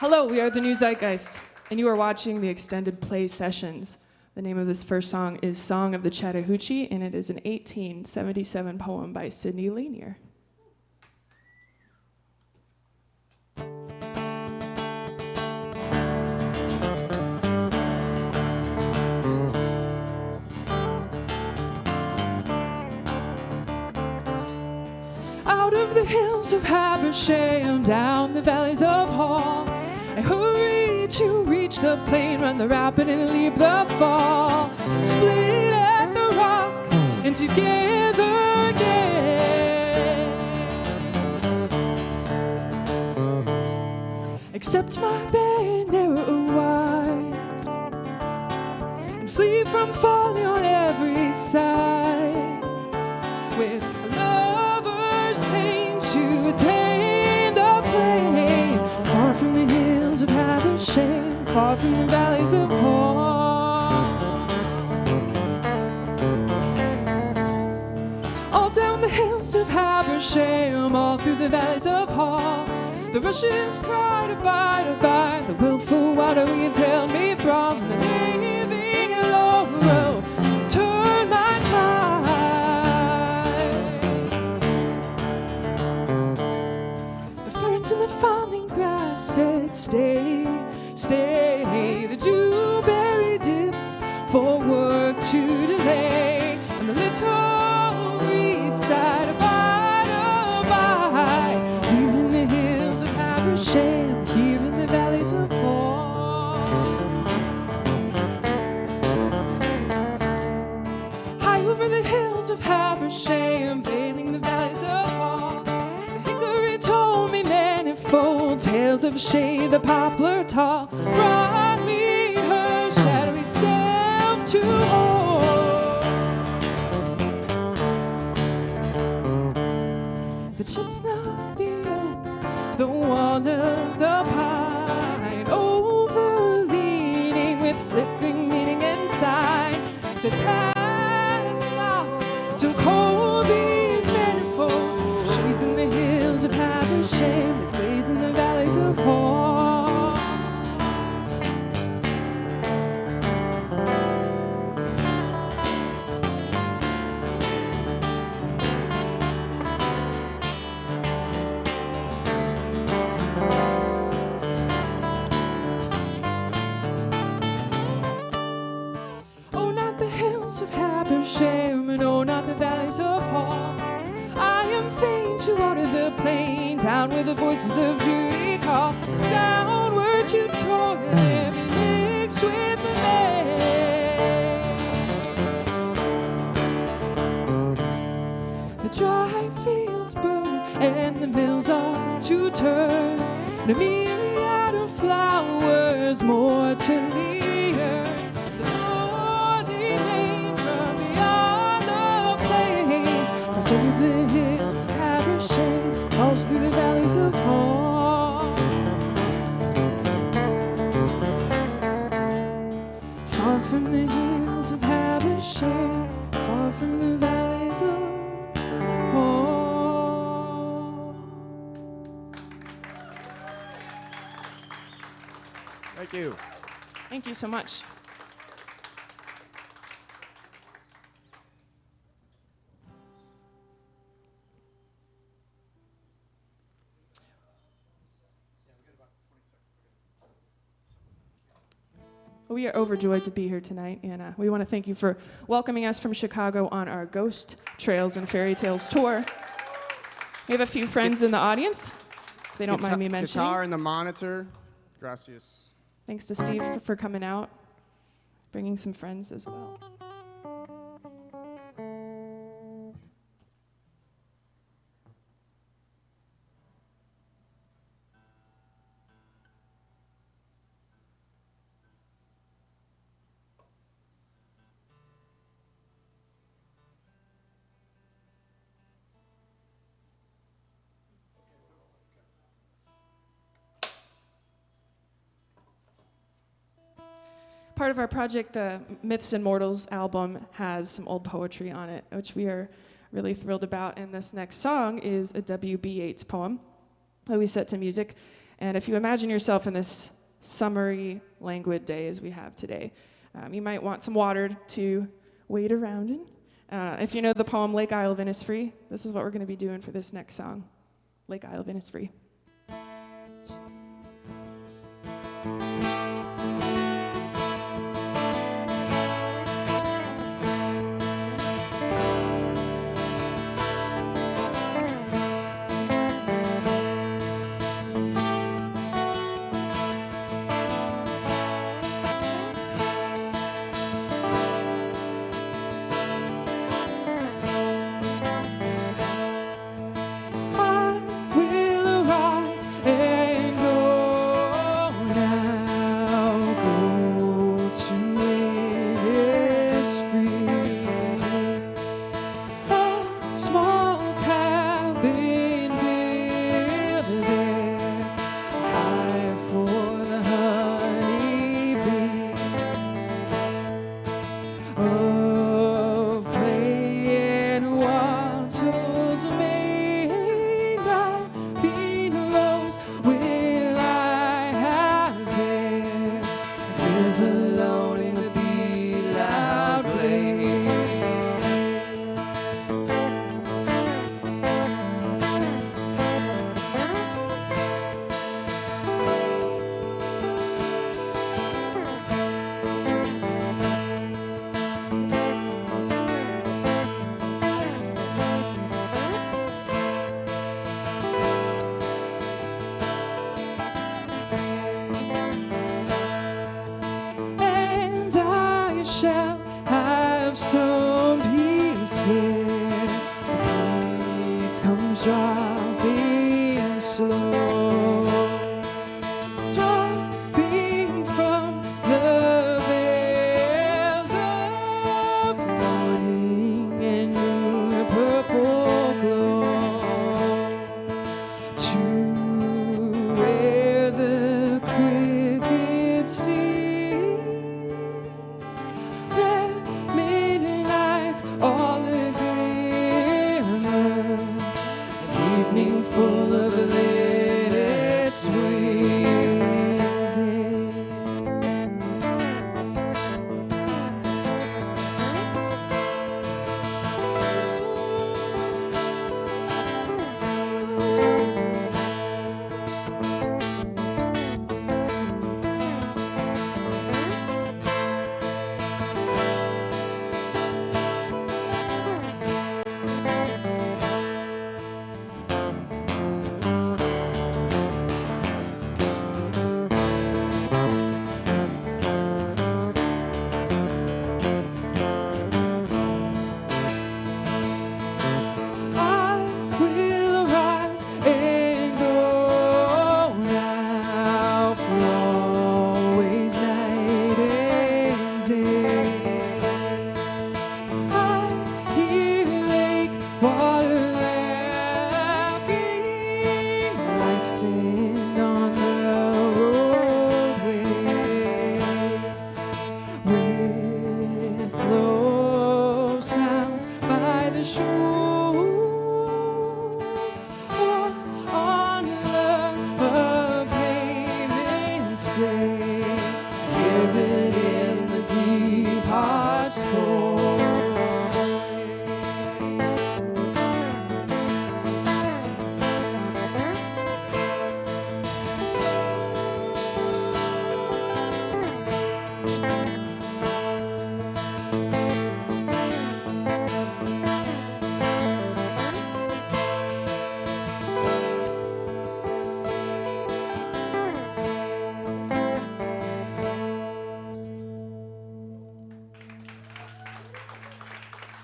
Hello, we are the new Zeitgeist, and you are watching the extended play sessions. The name of this first song is Song of the Chattahoochee, and it is an 1877 poem by Sidney Lanier. Out of the hills of Habersham, down the valleys of Hall, I hurry to reach the plain, run the rapid and leap the fall, split at the rock and together again. Accept my bare narrow wide and flee from folly on every side, with a lover's pain to attain the plain, far from the hills of Habersham, far from the valleys of Hall. All down the hills of Habersham, all through the valleys of Hall, the rushes cried, abide, abide, the willful water retailed me from the leaving laurel, turn my tide. The ferns in the falling grass said, stay, stay. The dewberry dipped for work to delay, and the little reed sighed, abide, abide, here in the hills of Habersham, here in the valleys of Hall. High over the hills of Habersham, veiling the valleys of Hall, the hickory told me manifold tales of shade, the poplar tall brought me her shadowy self to hold. The chestnut, the oak, the walnut, the pine, overleaning with flickering meaning inside, said pass not to cold these manifold shades in the hills of Habersham, as blades in the valleys of Hall. Oh, not the hills of Habersham, and oh, not the valleys of Hall. I am fain to water the plain, down where the voices of Judy call, downward to toil and be mixed with the main. The dry fields burn and the mills are to turn, and a myriad of flowers more to the earth. The morning rain from beyond the plain falls over the hill of Habersham, falls through the valleys of Hall. Far from the hills of Habersham, far from the valleys of Hall. Thank you. Thank you so much. We are overjoyed to be here tonight, and we want to thank you for welcoming us from Chicago on our Ghost Trails and Fairy Tales tour. We have a few friends in the audience. If they don't mind me mentioning. Guitar and the monitor. Gracias. Thanks to Steve for coming out, bringing some friends as well. Part of our project, the Myths and Mortals album, has some old poetry on it, which we are really thrilled about. And this next song is a W.B. Yeats poem that we set to music. And if you imagine yourself in this summery, languid day as we have today, you might want some water to wade around in. If you know the poem Lake Isle of Innisfree, this is what we're going to be doing for this next song, Lake Isle of Innisfree.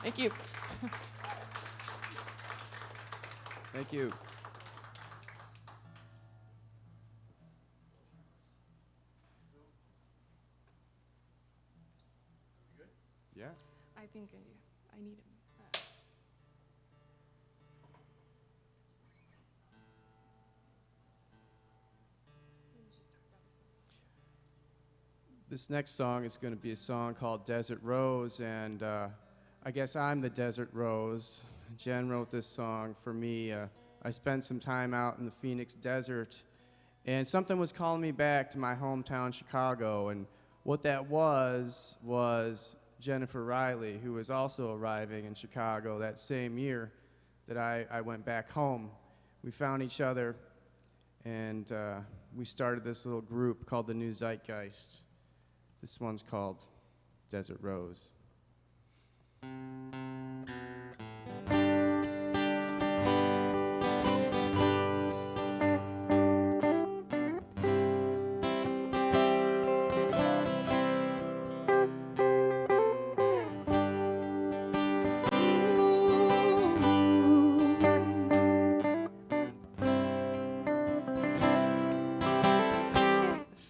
Thank you. Thank you. Yeah. I think I need him. This next song is going to be a song called Desert Rose, and I guess I'm the Desert Rose. Jen wrote this song for me. I spent some time out in the Phoenix desert, And something was calling me back to my hometown, Chicago, and what that was Jennifer Riley, who was also arriving in Chicago that same year that I went back home. We found each other, and we started this little group called the New Zeitgeist. This one's called Desert Rose.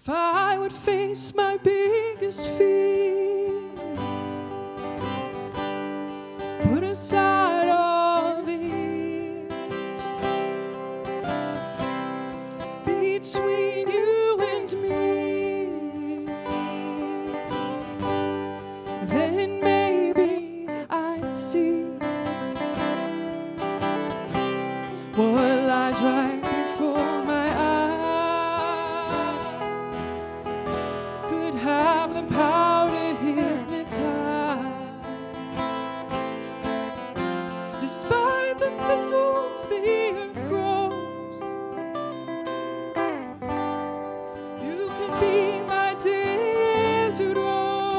If I would face my biggest fears, put aside all the years between you and me, then maybe I'd see what lies right before my eyes. Could have the power to hypnotize. Despite the thistles the earth grows, you can be my desert rose.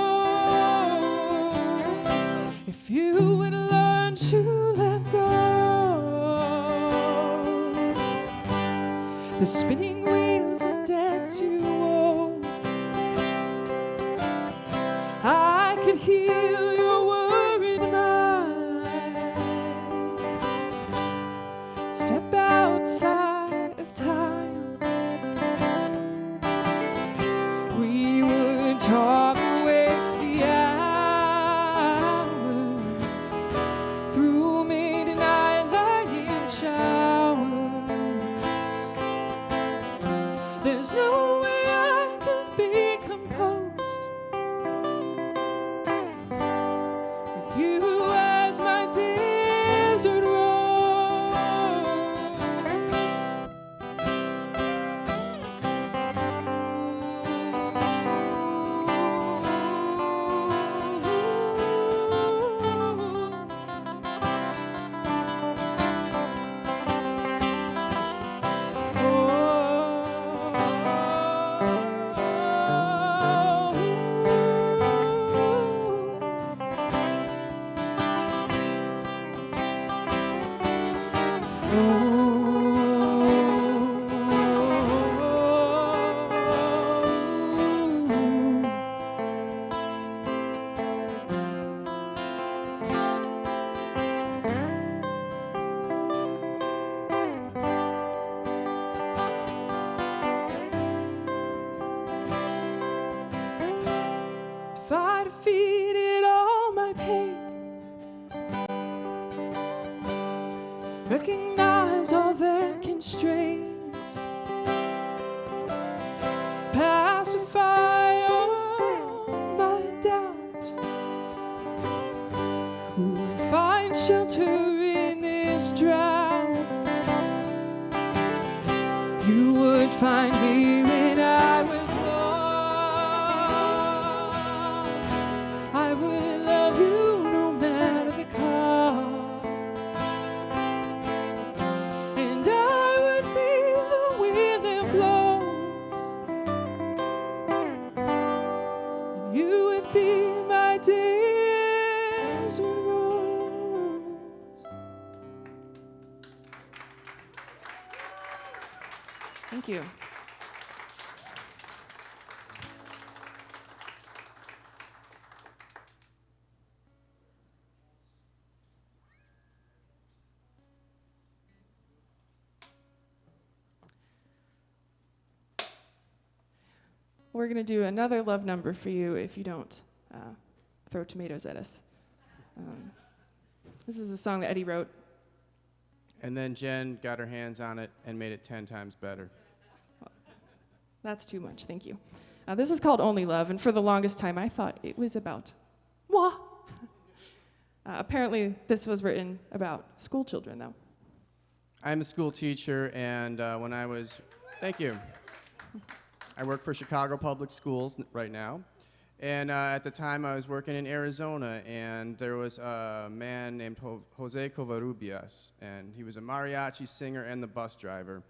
If you would learn to let go, the spinning wheels that dance you old, I could heal your worried mind. Step outside of time. We would talk away the hours through midnight light showers. There's no way I could be composed with you as my desert rose. If I defeated all my pain, recognize all that constrains, pacify all my doubt, who would find shelter in this drought? You would find me when I was lost. I would love you no matter the cost, and I would be the wind that blows, and you would be my desert rose. Thank you. We're going to do another love number for you if you don't throw tomatoes at us. This is a song that Eddie wrote. And then Jen got her hands on it and made it 10 times better. That's too much, thank you. This is called Only Love, and for the longest time I thought it was about moi. Apparently this was written about school children, though. I'm a school teacher, and when I was, thank you. I work for Chicago Public Schools right now. And at the time, I was working in Arizona, and there was a man named Jose Covarrubias, and he was a mariachi singer and the bus driver.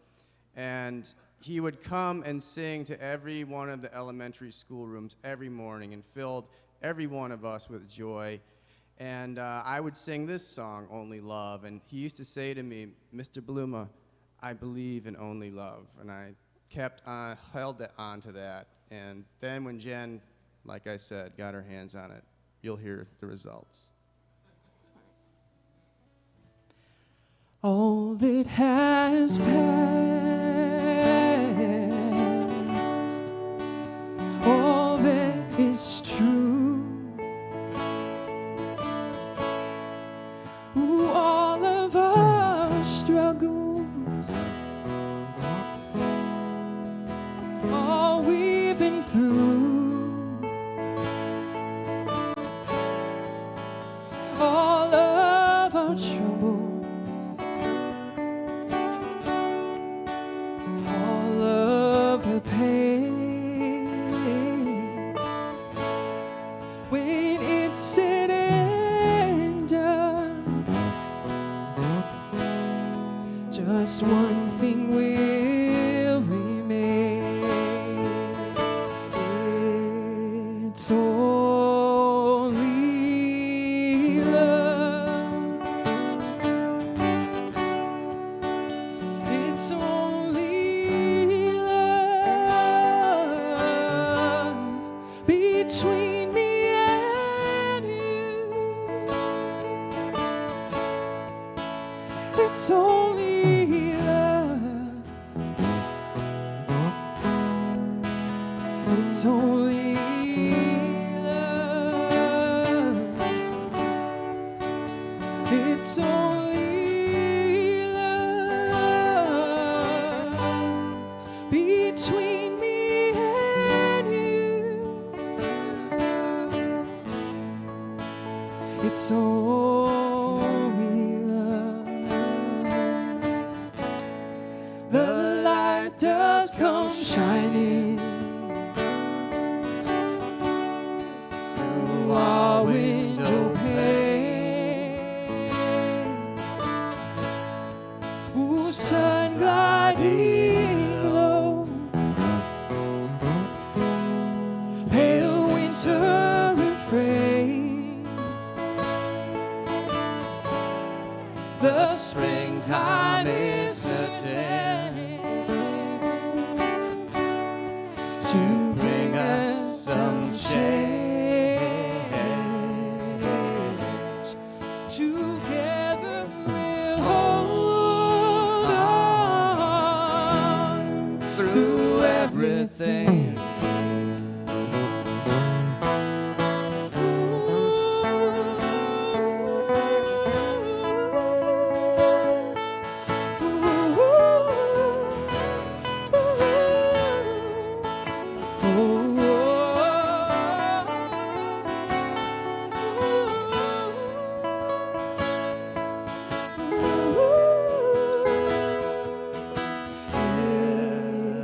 And he would come and sing to every one of the elementary school rooms every morning and filled every one of us with joy. And I would sing this song, Only Love, and he used to say to me, Mr. Bluma, I believe in only love. And I kept on, held on to that. And then when Jen, like I said, got her hands on it, you'll hear the results. All that has passed, all that is true, ooh, all of our struggles, all we've been through, all of our troubles, all of the pain, when it's said and done, just one thing will remain. It's only love. It's only love between me and you. It's only love. It's only love. It's only love between me and you. It's only love. The light does come shining through our window pane. Ooh, sun gliding low, pale winter refrain. The springtime is certain to bring us some change. Together we'll hold on through everything.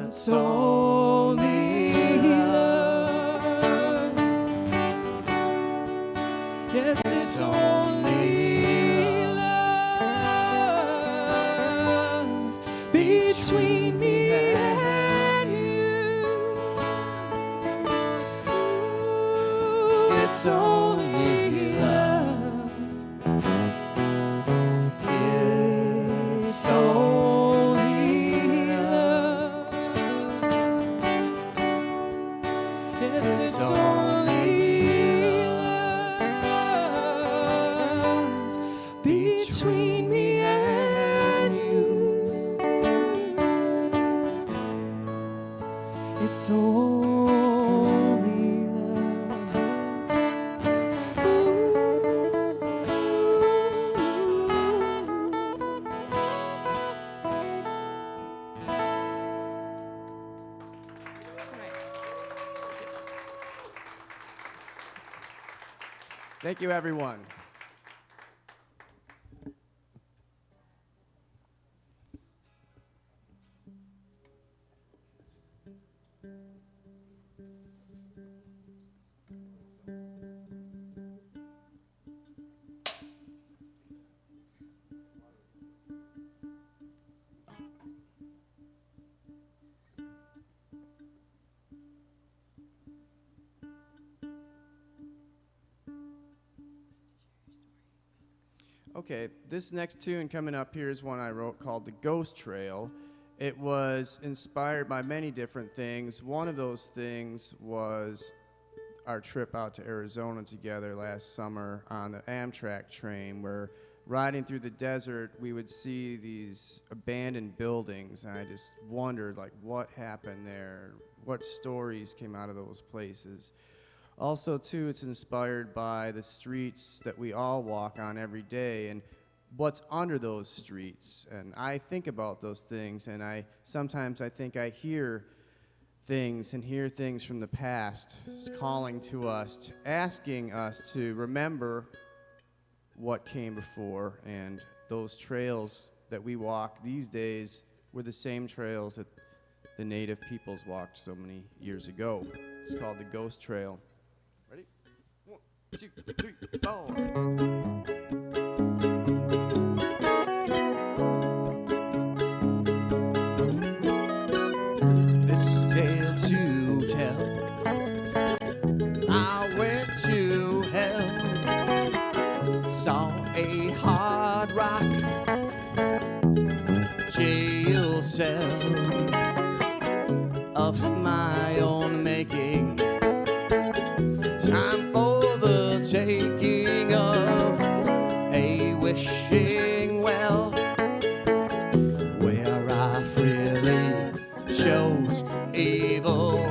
It's only love. Yes, it's only love between me and you. It's only love. It's only love. Yes, it's only love between me and you. It's only love. Thank you, everyone. Okay, this next tune coming up here is one I wrote called The Ghost Trail. It was inspired by many different things. One of those things was our trip out to Arizona together last summer on the Amtrak train, where riding through the desert, we would see these abandoned buildings, and I just wondered, like, what happened there? What stories came out of those places? Also, too, it's inspired by the streets that we all walk on every day and what's under those streets. And I think about those things, and sometimes I think I hear things and hear things from the past calling to us, asking us to remember what came before, and those trails that we walk these days were the same trails that the native peoples walked so many years ago. It's called the Ghost Trail. Ready? 1, 2, 3, 4. This tale to tell, I went to hell, saw a hard rock jail cell of my own making. Time for the taking of a wishing well, where I freely chose evil.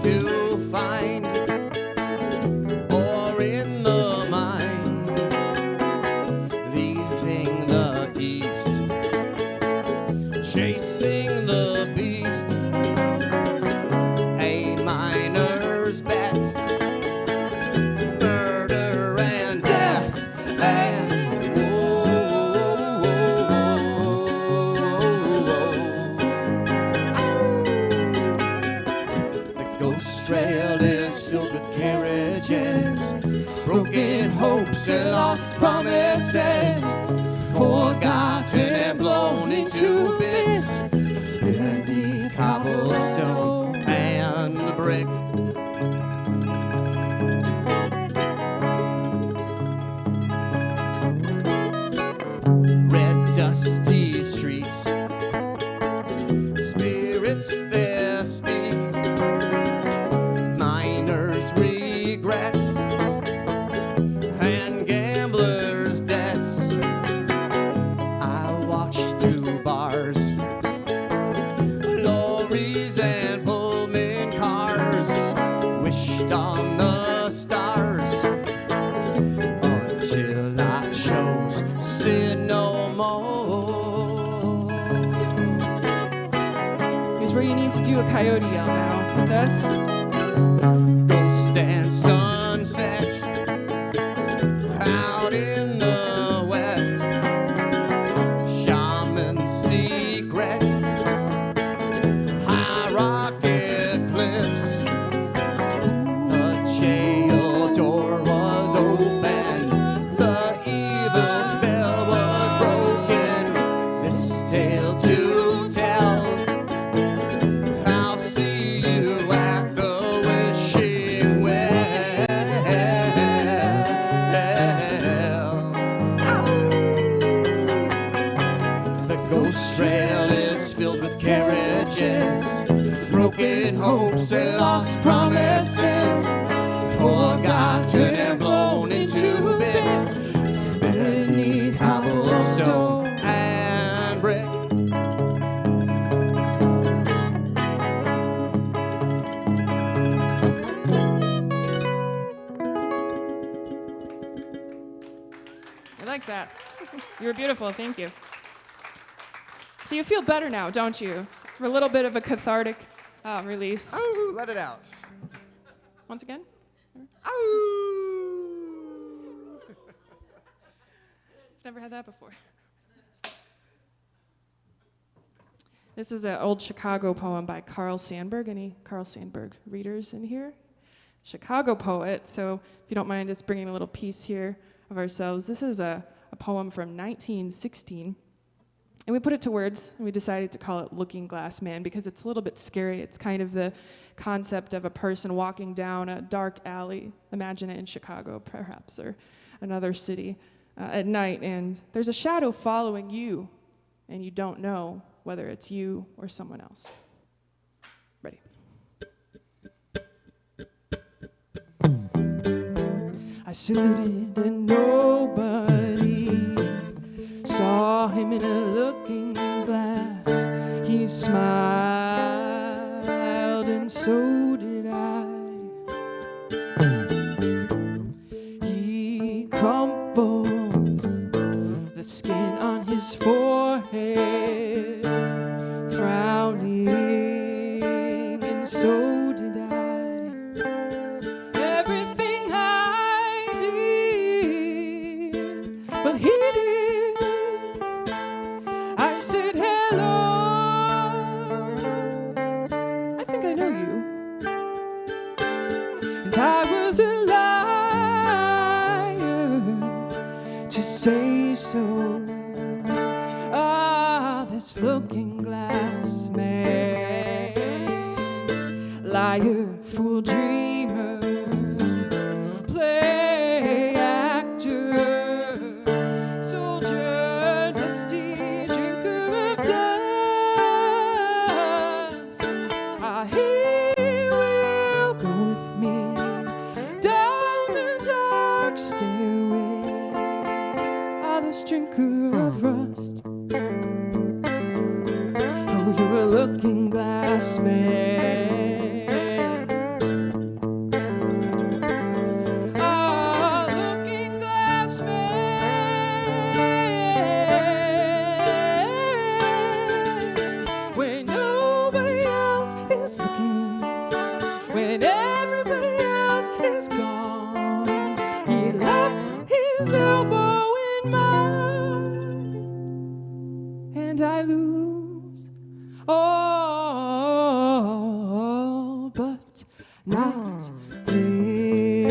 To find, or in the mind, leaving the east, chasing the beast, a miner's bet, murder and death, and trail is filled with carriages, broken hopes and lost promises, forgotten and blown into bits, beneath cobblestone and brick. Red dusty streets, spirits there speak, regrets and gamblers' debts. I watched through bars, lorries and Pullman cars, wished on the stars until I chose sin no more. Here's where you need to do a coyote yell now with us. And sunset out in the west, shaman secrets, high rocket cliffs. The jail door was open, the evil spell was broken. This tale to tell, I'll see you at the wishing well. Trail is filled with carriages, broken hopes and lost promises, forgotten and blown into bits, beneath cobblestone and brick. I like that. You were beautiful, thank you. So you feel better now, don't you? It's a little bit of a cathartic release. Oh, let it out. Once again. Oh. I've never had that before. This is an old Chicago poem by Carl Sandburg. Any Carl Sandburg readers in here? Chicago poet. So if you don't mind us bringing a little piece here of ourselves. This is a a poem from 1916. And we put it to words, and we decided to call it Looking Glass Man because it's a little bit scary. It's kind of the concept of a person walking down a dark alley. Imagine it in Chicago, perhaps, or another city at night, and there's a shadow following you, and you don't know whether it's you or someone else. Ready? I saluted a nobody, saw him in a looking glass. He smiled and so did I. He crumpled the skin on his forehead, frowning, and so did I. Everything I did, well, he did. I said, hello, I think I know you. And I was a liar to say so. This looking glass man, liar, fool, dreamer, play actor, soldier, dusty drinker of dust. He will go with me down the dark stairway, this drinker of rust. You're a looking glass man. Ah, looking glass man. When nobody else is looking, when everybody else is gone, he locks his elbow in mine, and I lose all but not him.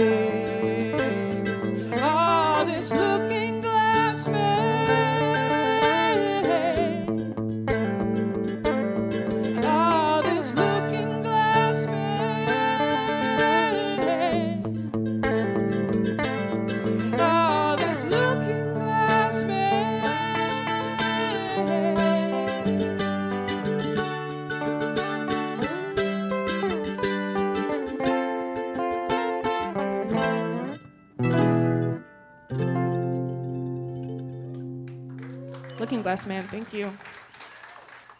Ah, this looking glass man. Ah, this looking glass man. Ah, this looking glass man. Looking Glass Man, thank you.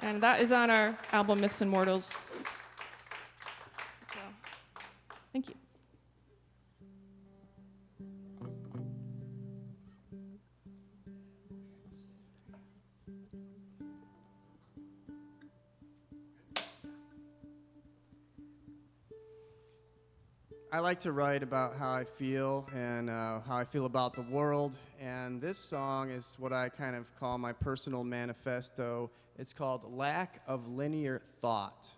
And that is on our album Myths and Mortals. So, thank you. I like to write about how I feel and how I feel about the world, and this song is what I kind of call my personal manifesto. It's called Lack of Linear Thought.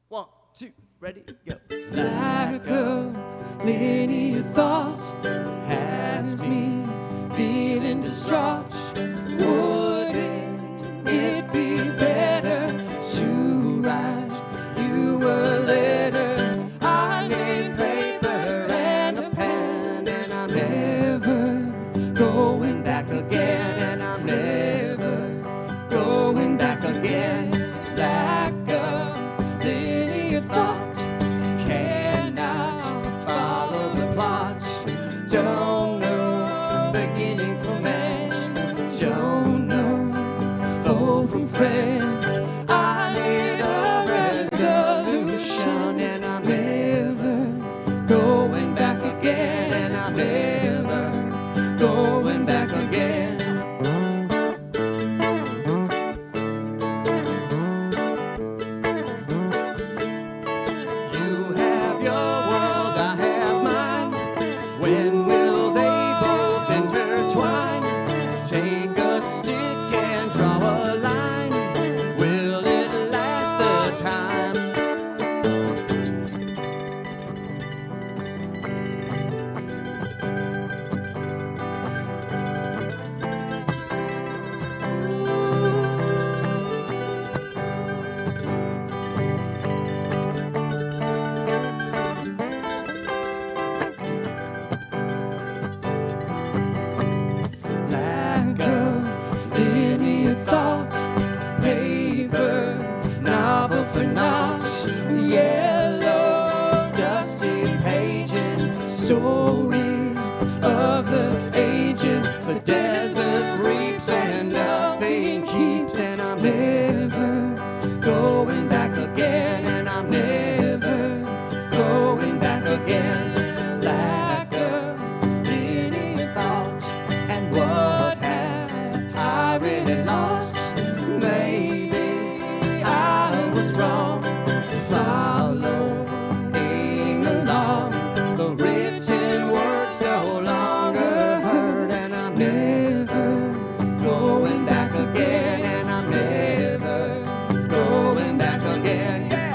1, 2, ready, go. Lack of linear thought has me feeling distraught. Wouldn't it be better to write you a letter? I need paper and a pen, and I'm never going back again, and I'm never going back again. Lack of linear thought cannot follow the plot. Don't know beginning from end. Don't know foe from friend. I need a resolution, and I'm never going back again, and I'm never going back again. You have your world, I have mine. When will they both intertwine? Take a stick and draw a line. Will it last the time? cover, novel for notch, yellow, dusty pages, stories of the ages. The desert reaps and nothing keeps, and I'm never going back again, and I'm never going back again. Lack of any thought, and what have I really lost? Maybe I was wrong, following along. The written words no longer heard, and I'm never going back again, and I'm never going back again. Yeah.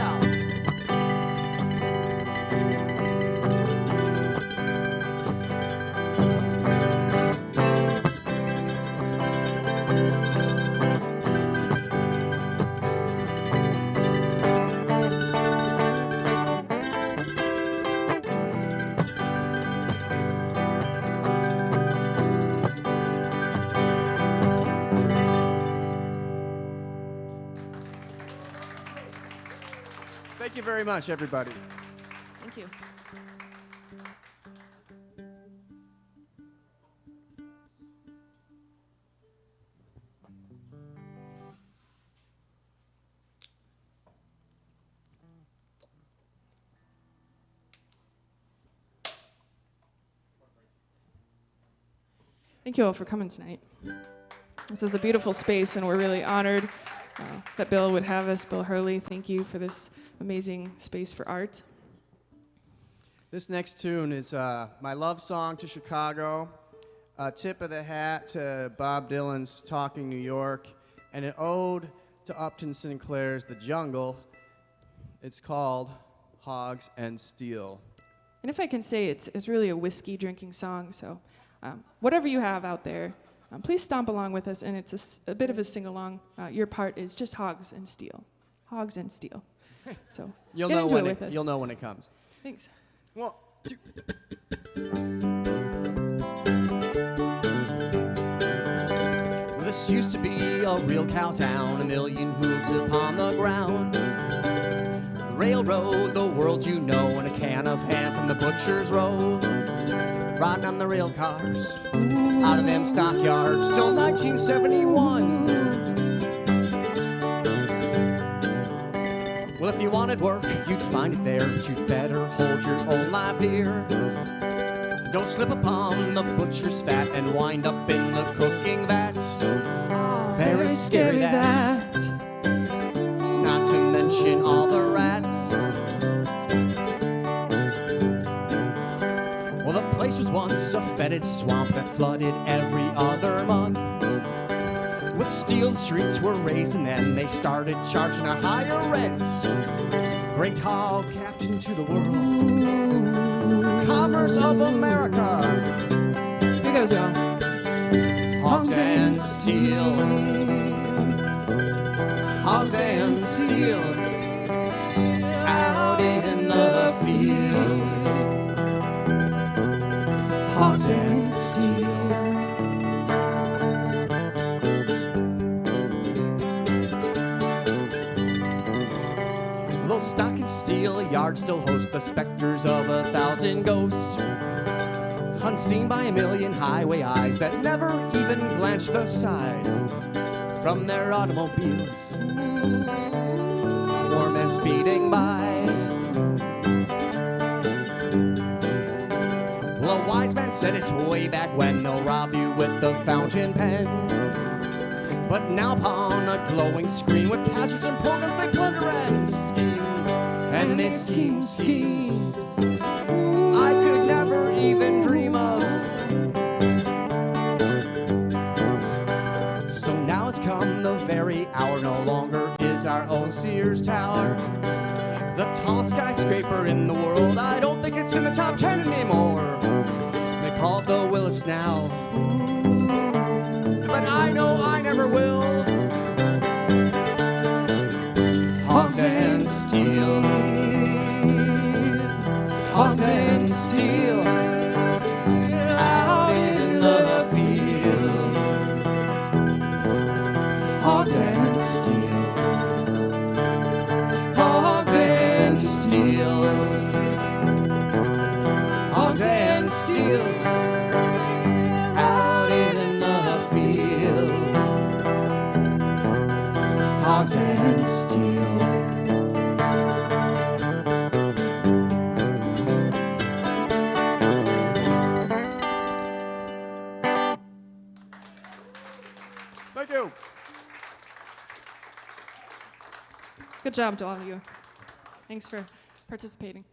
Thank you very much, everybody. Thank you. Thank you all for coming tonight. This is a beautiful space, and we're really honored that Bill would have us. Bill Hurley, thank you for this amazing space for art. This next tune is my love song to Chicago, a tip of the hat to Bob Dylan's Talking New York, and an ode to Upton Sinclair's The Jungle. It's called Hogs and Steel. And if I can say, it's really a whiskey drinking song, so whatever you have out there, please stomp along with us, and it's a bit of a sing-along. Your part is just hogs and steel. Hogs and steel. So You'll get know into when it with us. You'll know when it comes. Thanks. Well, This used to be a real cow town, a million hooves upon the ground. The railroad, the world you know, and a can of ham from the butcher's row. Riding on the rail cars, out of them stockyards till 1971. Well, if you wanted work, you'd find it there, but you'd better hold your own life dear. Don't slip upon the butcher's fat and wind up in the cooking vat. Very scary that. Not to mention all the rats. Well, the place was once a fetid swamp that flooded every other month. With steel, the streets were raised, and then they started charging a higher rent. Great hog captain to the world, commerce of America. Here goes, y'all. Hogs and steel, hogs and steel, out in the field. Hogs and steel. Though stock and steel yards still host the specters of 1,000 ghosts, unseen by a million highway eyes that never even glanced the side from their automobiles, warm and speeding by. Well, a wise man said it way back when, they'll rob you with the fountain pen. But now upon a glowing screen with hazards and programs they plunder and scheme. And they scheme schemes I could never even dream of. So now it's come the very hour, no longer is our own Sears Tower the tallest skyscraper in the world. I don't think it's in the top 10 anymore. They call it the Willis now, but I know I never will. Hogs and steel, hogs and steel, out in the field. Hogs and steel. steel. Hogs and steel. Out in the field. Hogs and steel. Thank you. Good job to all of you. Thanks for participating.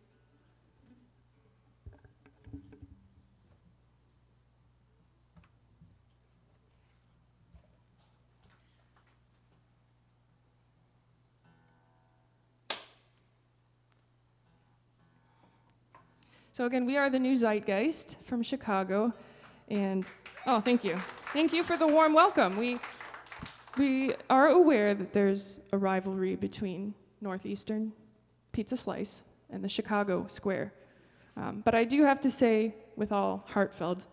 So again, we are the new Zeitgeist from Chicago, and oh, thank you. Thank you for the warm welcome. We are aware that there's a rivalry between Northeastern Pizza Slice and the Chicago Square. But I do have to say, with all heartfelt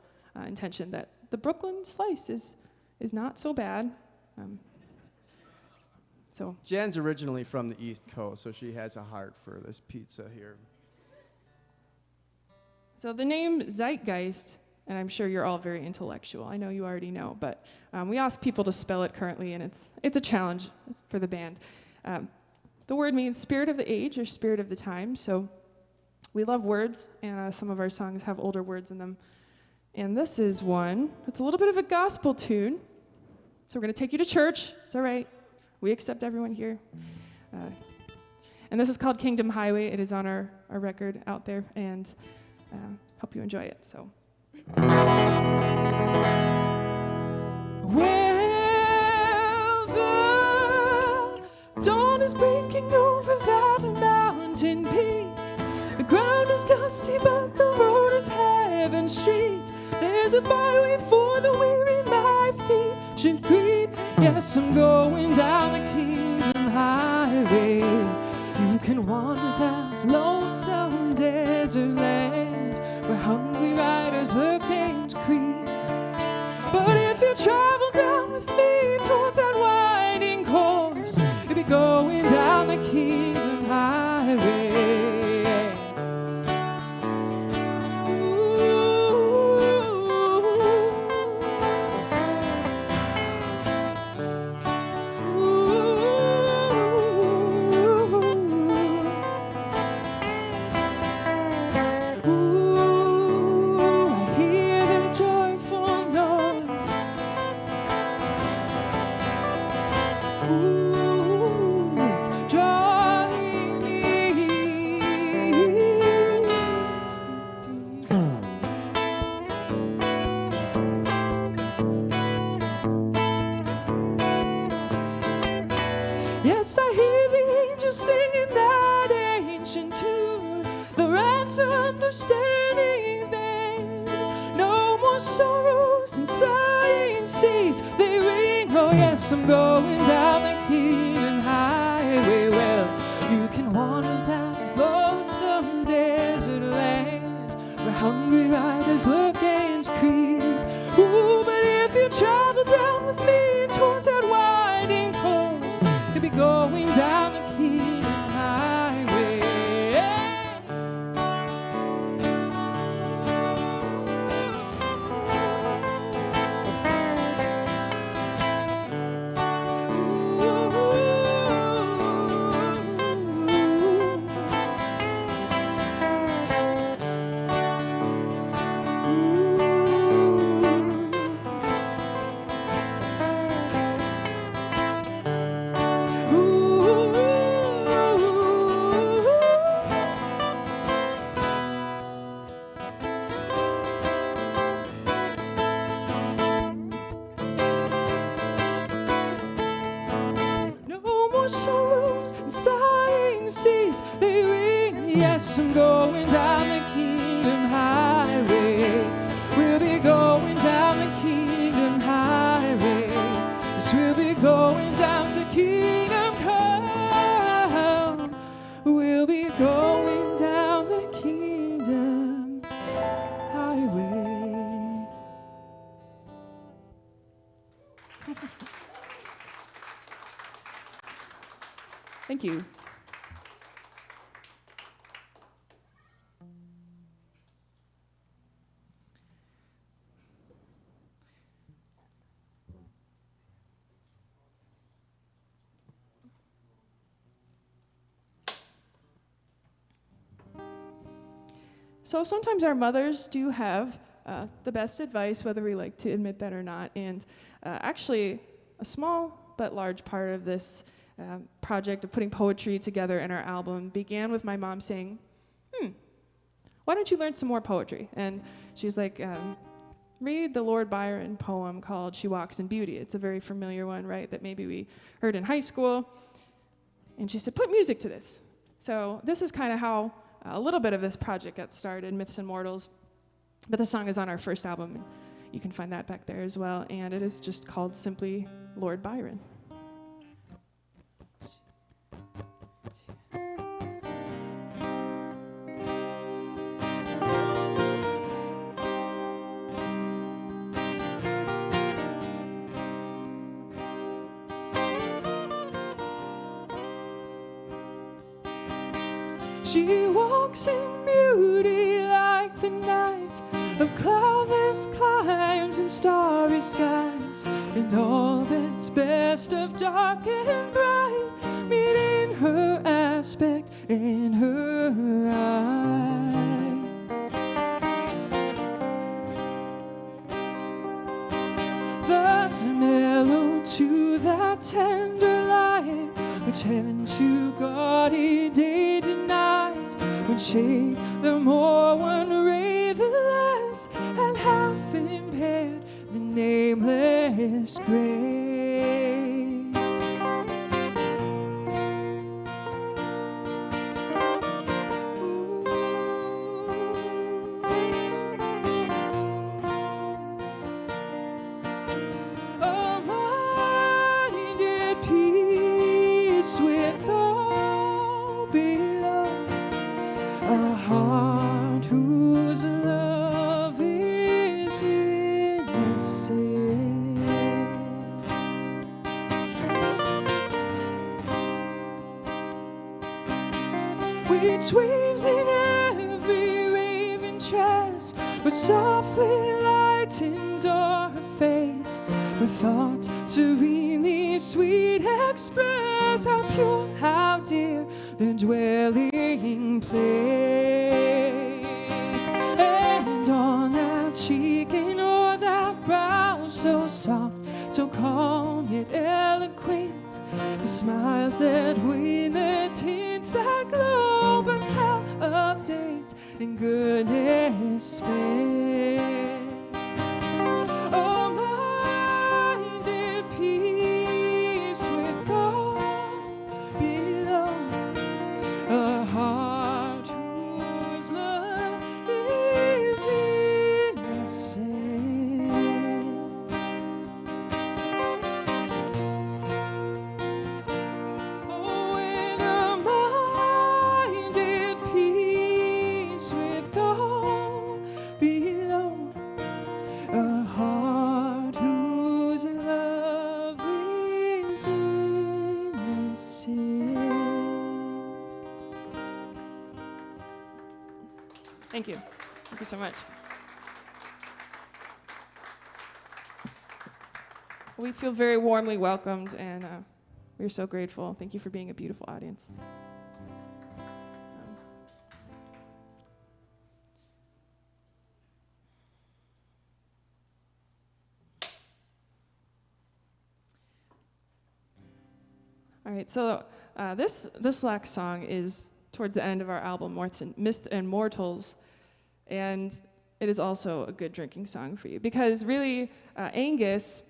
intention, that the Brooklyn Slice is not so bad. So Jen's originally from the East Coast, so she has a heart for this pizza here. So the name Zeitgeist, and I'm sure you're all very intellectual. I know you already know, but we ask people to spell it currently, and it's a challenge for the band. The word means spirit of the age or spirit of the time, so we love words, and some of our songs have older words in them. And this is one. It's a little bit of a gospel tune, so we're going to take you to church. It's all right. We accept everyone here. And this is called Kingdom Highway. It is on our record out there, and hope you enjoy it. So. Well, the dawn is breaking over that mountain peak. The ground is dusty, but the road is heaven street. There's a byway for the weary my feet should greet. Yes, I'm going down the Kingdom Highway. You can wander that lonesome desert land where hungry riders look and creep. But if you travel down with me towards that winding course, you'll be going down the Kingdom Highway. Yes, I hear the angels singing that ancient tune, the ransomed are standing there. No more sorrows and sighing seas, they ring. Oh yes, I'm going down the Kingdom Highway. Well, you can wander that lonesome desert land where hungry riders look and creep. Ooh, but if you travel down with me towards that winding course, you'll be going down the Kingdom Highway. Sorrows and sighing seas, they ring. Yes, I'm going down the Kingdom Highway. We'll be going down the Kingdom Highway. Yes, we'll be going down to Kingdom Come. We'll be going down the Kingdom Highway. Thank you. So sometimes our mothers do have the best advice, whether we like to admit that or not. And actually, a small but large part of this project of putting poetry together in our album began with my mom saying, why don't you learn some more poetry? And she's like, read the Lord Byron poem called She Walks in Beauty. It's a very familiar one, right, that maybe we heard in high school. And she said, put music to this. So this is kind of how a little bit of this project got started, Myths and Mortals. But the song is on our first album, and you can find that back there as well. And it is just called simply Lord Byron. She walks in beauty like the night of cloudless climes and starry skies, and all that's best of dark and bright meet in her aspect, in her eyes. Thus mellow to that tender light which heaven to gaudy day denies, when shade the more, one ray the less, and half impaired the nameless grace. A mind at peace with all below, a heart whose love is innocent, which waves in every raven tress, which softly lightens o'er her face, with thoughts serenely sweet express how pure, how dear their dwelling place. And on that cheek and o'er that brow, so soft, so calm yet eloquent, the smiles that wane, the tints that glow, but tell of days and goodness spent. Oh, mind at peace with all below, a heart whose love is innocent. Oh, and a mind at peace with all below, a heart whose love is innocent. Thank you. Thank you so much. We feel very warmly welcomed, and we're so grateful. Thank you for being a beautiful audience. All right, so this last song is towards the end of our album, Myths and Mortals, and it is also a good drinking song for you, because really, Aengus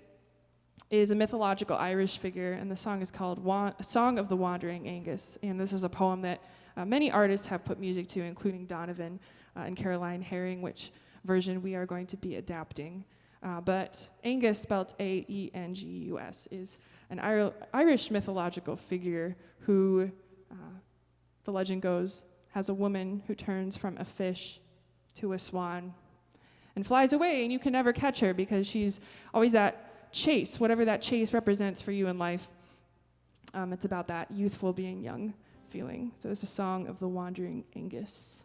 is a mythological Irish figure, and the song is called Song of the Wandering Aengus, and this is a poem that many artists have put music to, including Donovan and Caroline Herring, which version we are going to be adapting. But Aengus, spelled A-E-N-G-U-S, is an Irish mythological figure who, the legend goes, has a woman who turns from a fish to a swan and flies away, and you can never catch her because she's always that chase, whatever that chase represents for you in life. It's about that youthful being young feeling. So it's a song of the wandering Aengus.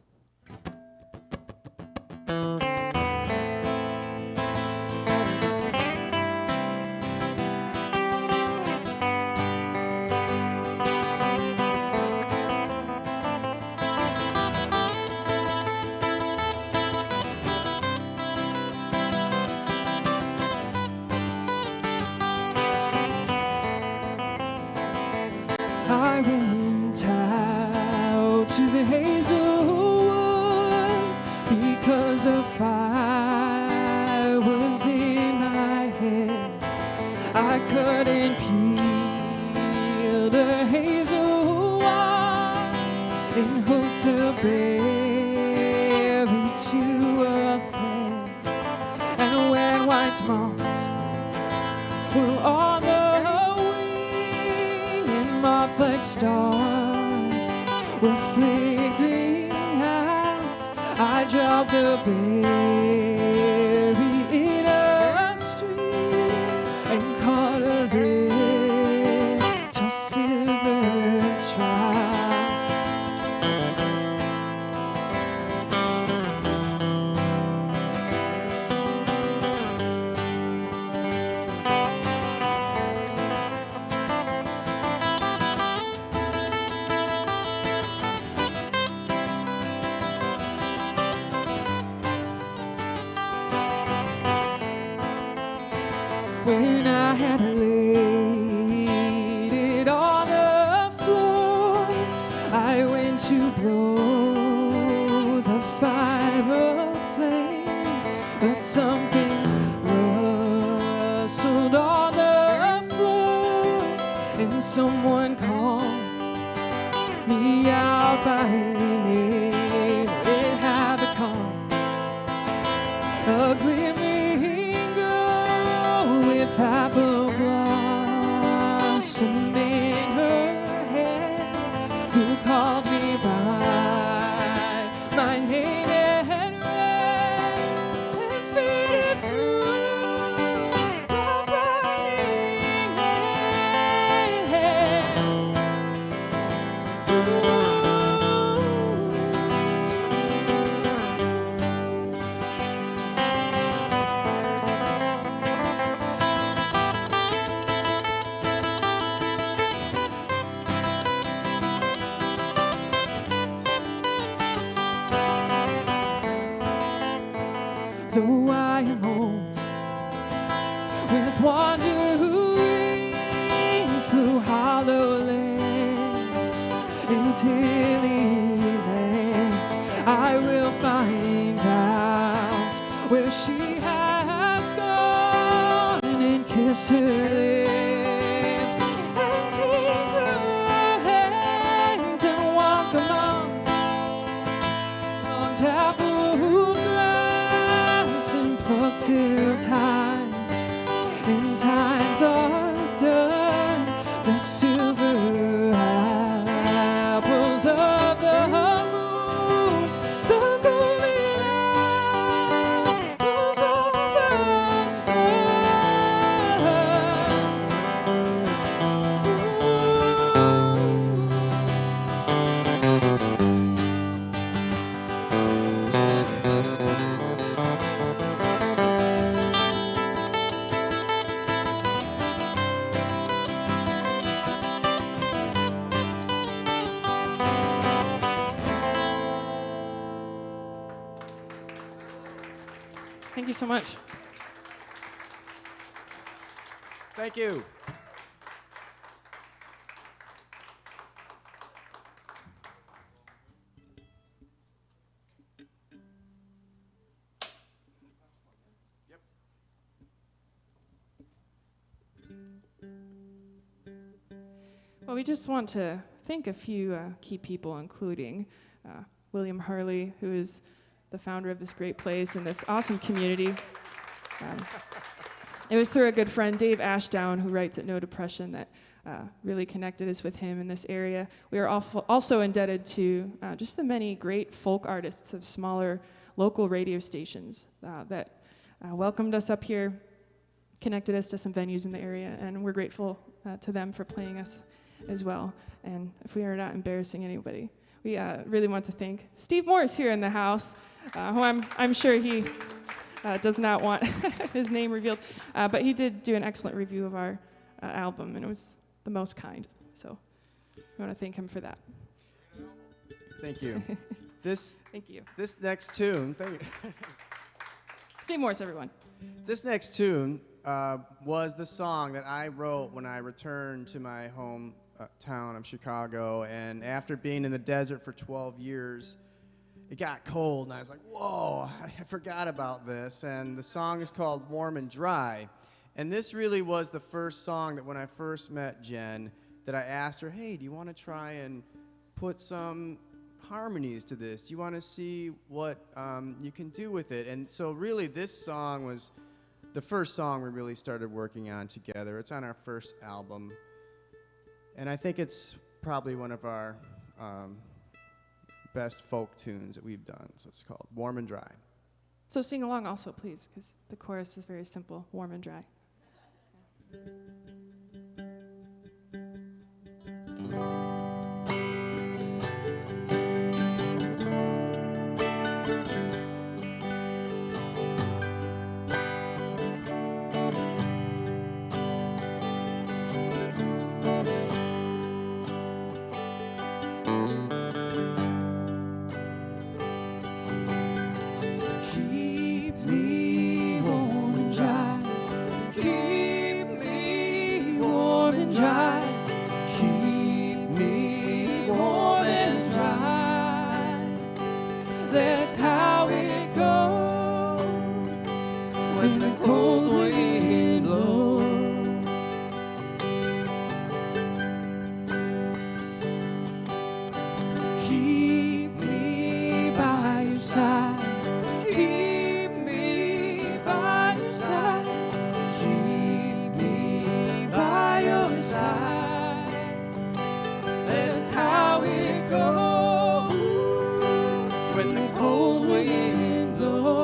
and hooked a berry to a thread, and when white moths were on the wing, and moth like stars were flickering out, I dropped the berry in a stream and caught a little silver trout. When I had laid it on the floor, I went to blow the fire flame, but something rustled on the floor, and someone called me out by name. It had become a glimmering girl with apple blossom in her hair, who called me by my name and ran and faded through the burning hair. Though I am old with wandering through hollow lands and hilly lands, I will find out where she has gone and kiss her lips and take her hands and walk among tappled grass and pluck till time and times are done. The silver apples of the moon, the golden apples of the Thank you so much. Thank you. Well, we just want to thank a few key people, including William Harley, who is the founder of this great place and this awesome community. It was through a good friend, Dave Ashdown, who writes at No Depression, that really connected us with him in this area. We are also indebted to just the many great folk artists of smaller local radio stations that welcomed us up here, connected us to some venues in the area, and we're grateful to them for playing us as well. And if we are not embarrassing anybody, we really want to thank Steve Morris here in the house, who I'm sure he does not want his name revealed, but he did do an excellent review of our album, and it was the most kind. So we want to thank him for that. Thank you. Thank you. This next tune, Steve Morris, everyone. This next tune was the song that I wrote when I returned to my hometown of Chicago, and after being in the desert for 12 years, it got cold, and I was like, whoa, I forgot about this, and the song is called Warm and Dry, and this really was the first song that when I first met Jen, that I asked her, hey, do you want to try and put some harmonies to this. You want to see what you can do with it. And so really this song was the first song we really started working on together. It's on our first album. And I think it's probably one of our best folk tunes that we've done. So it's called Warm and Dry. So sing along also, please, because the chorus is very simple, warm and dry. Keep me warm and dry. Keep me warm and dry. Keep me warm and dry. That's how it goes when the cold wind blows. Keep me by your side. Keep me by your side. Keep me by your side. That's how it goes when the cold wind blows.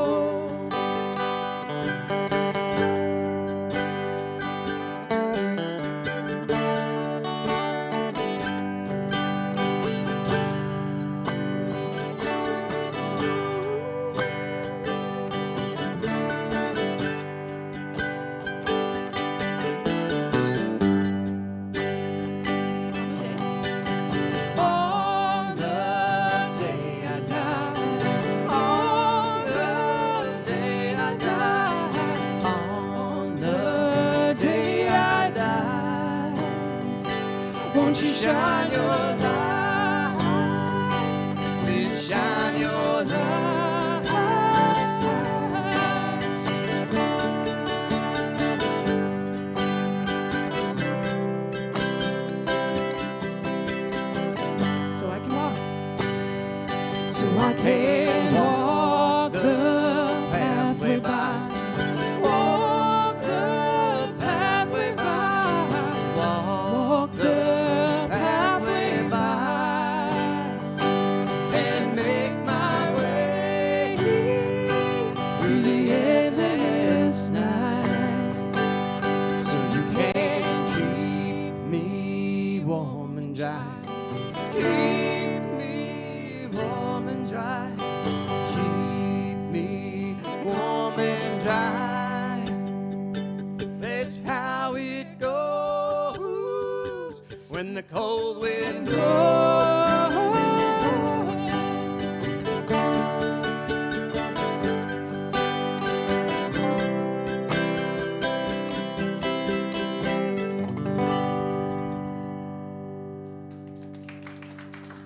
On the day I die, on the day I die, on the day I die, won't you shine your light? Please shine your light. So I can walk. So I can walk the pathway by. Walk the pathway by. Walk the pathway by. And make my way through the endless night. So you can keep me warm and dry. Keep me warm and dry. Keep me warm and dry. That's how it goes when the cold wind blows.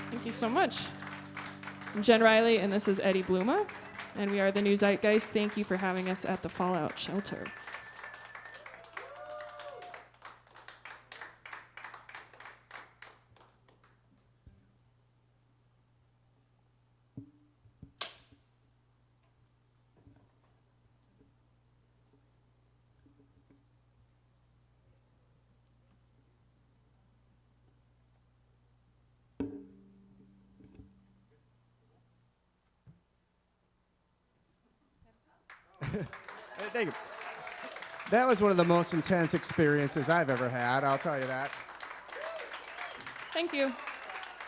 Thank you so much. I'm Jen Riley, and this is Eddie Bluma, and we are the new Zeitgeist. Thank you for having us at the Fallout Shelter. Thank you. That was one of the most intense experiences I've ever had, I'll tell you that. Thank you.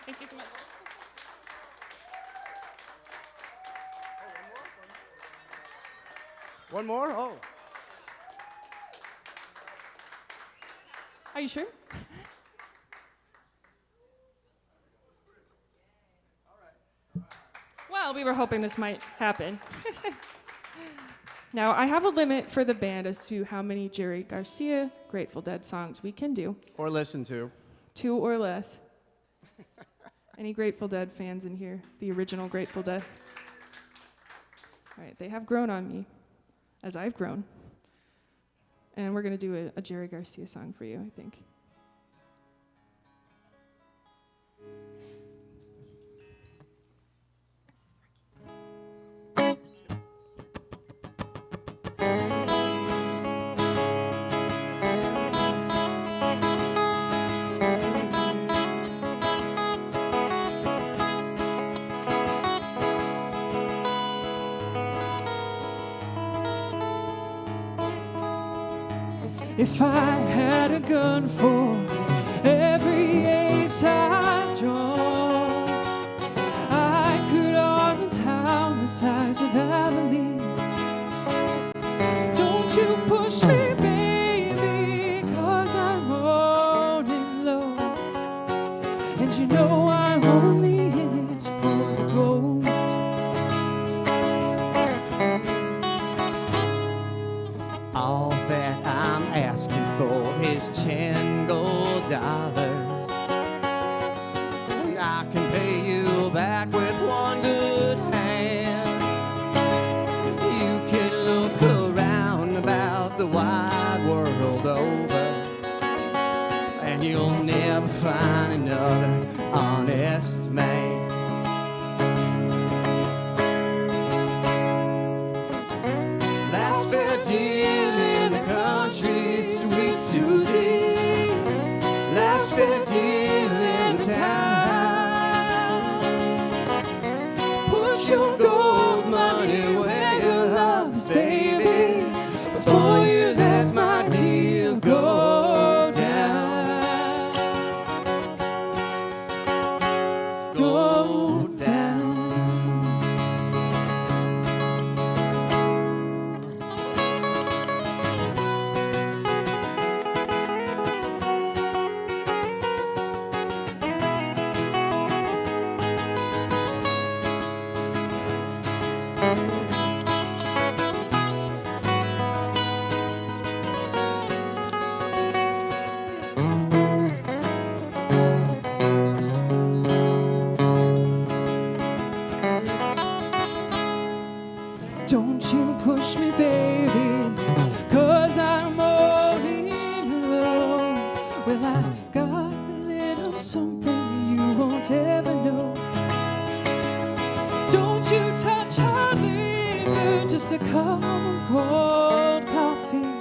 Thank you so much. One more? Oh. Are you sure? Well, we were hoping this might happen. Now, I have a limit for the band as to how many Jerry Garcia Grateful Dead songs we can do. Or listen to. 2 or less. Any Grateful Dead fans in here? The original Grateful Dead? All right, they have grown on me, as I've grown. And we're going to do a Jerry Garcia song for you, I think. If I had a gun for every ace I've drawn, I could arm a town the size of Abilene. Don't you push me, baby, 'cause I'm running low. And you know I'm only in it for the gold. All that I'm asking for is 10 gold dollars. And I can pay you back with one good hand. You can look around about the wide world over, and you'll never find another honest man. Last fair deal in the country, sweet Susie. Last fair deal in the town. Put your gold money where your love is, baby, before you let my deal go down. Go down. Don't you push me, baby, 'cause I'm only low. Well, I got a little something you won't ever know. Don't you touch or linger, just a cup of cold coffee.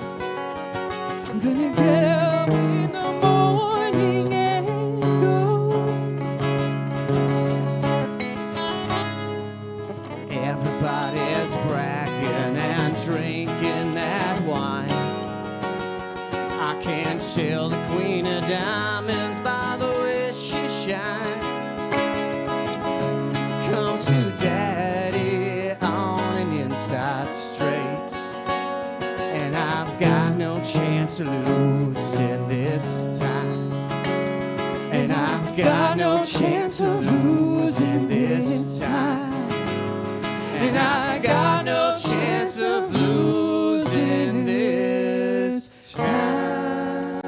I'm gonna get up in the morning and go. Everybody's bragging and drinking that wine. I can't tell the queen of diamonds by the way she shines. Come to daddy on an inside straight, and I've got no chance of losing this time. And I've got no chance of losing this time. And I got no chance of losing this time.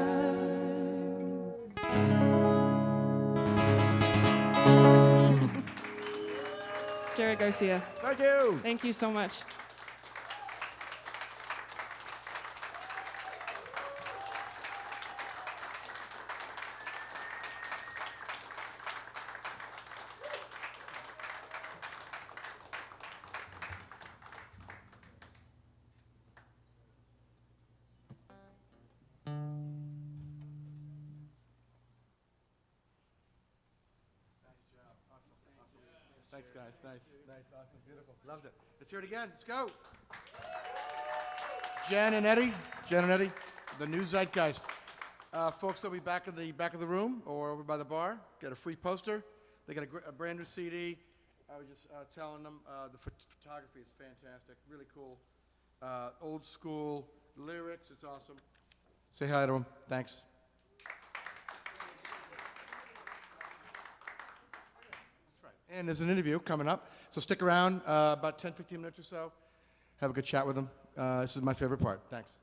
Jared Garcia, Thank you. thank you so much. Thanks, guys. Nice, awesome, beautiful. Loved it. Let's hear it again. Let's go. Jen and Eddie, the new Zeitgeist. Folks, they'll be back in the back of the room or over by the bar. Get a free poster. They got a brand new CD. I was just telling them the photography is fantastic, really cool. Old school lyrics, it's awesome. Say hi to them. Thanks. And there's an interview coming up, so stick around about 10, 15 minutes or so. Have a good chat with them. This is my favorite part. Thanks.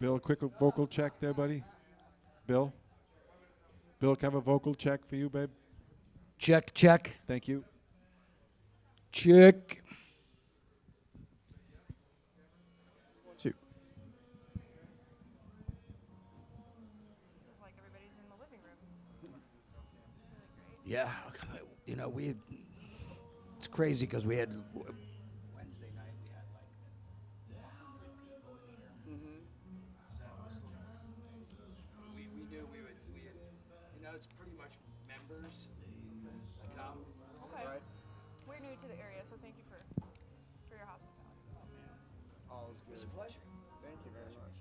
Bill, quick vocal check there, buddy. Bill? Bill, can I have a vocal check for you, babe? Check, check. Thank you. Check. Two. It's like everybody's in the living room. Yeah, you know, it's crazy because we had Wednesday night, we had like 3 people in here. So we knew we had, you know, it's pretty much members that come. Okay. Right. We're new to the area, so thank you for your hospitality. All is good. It's a pleasure. Thank you very much.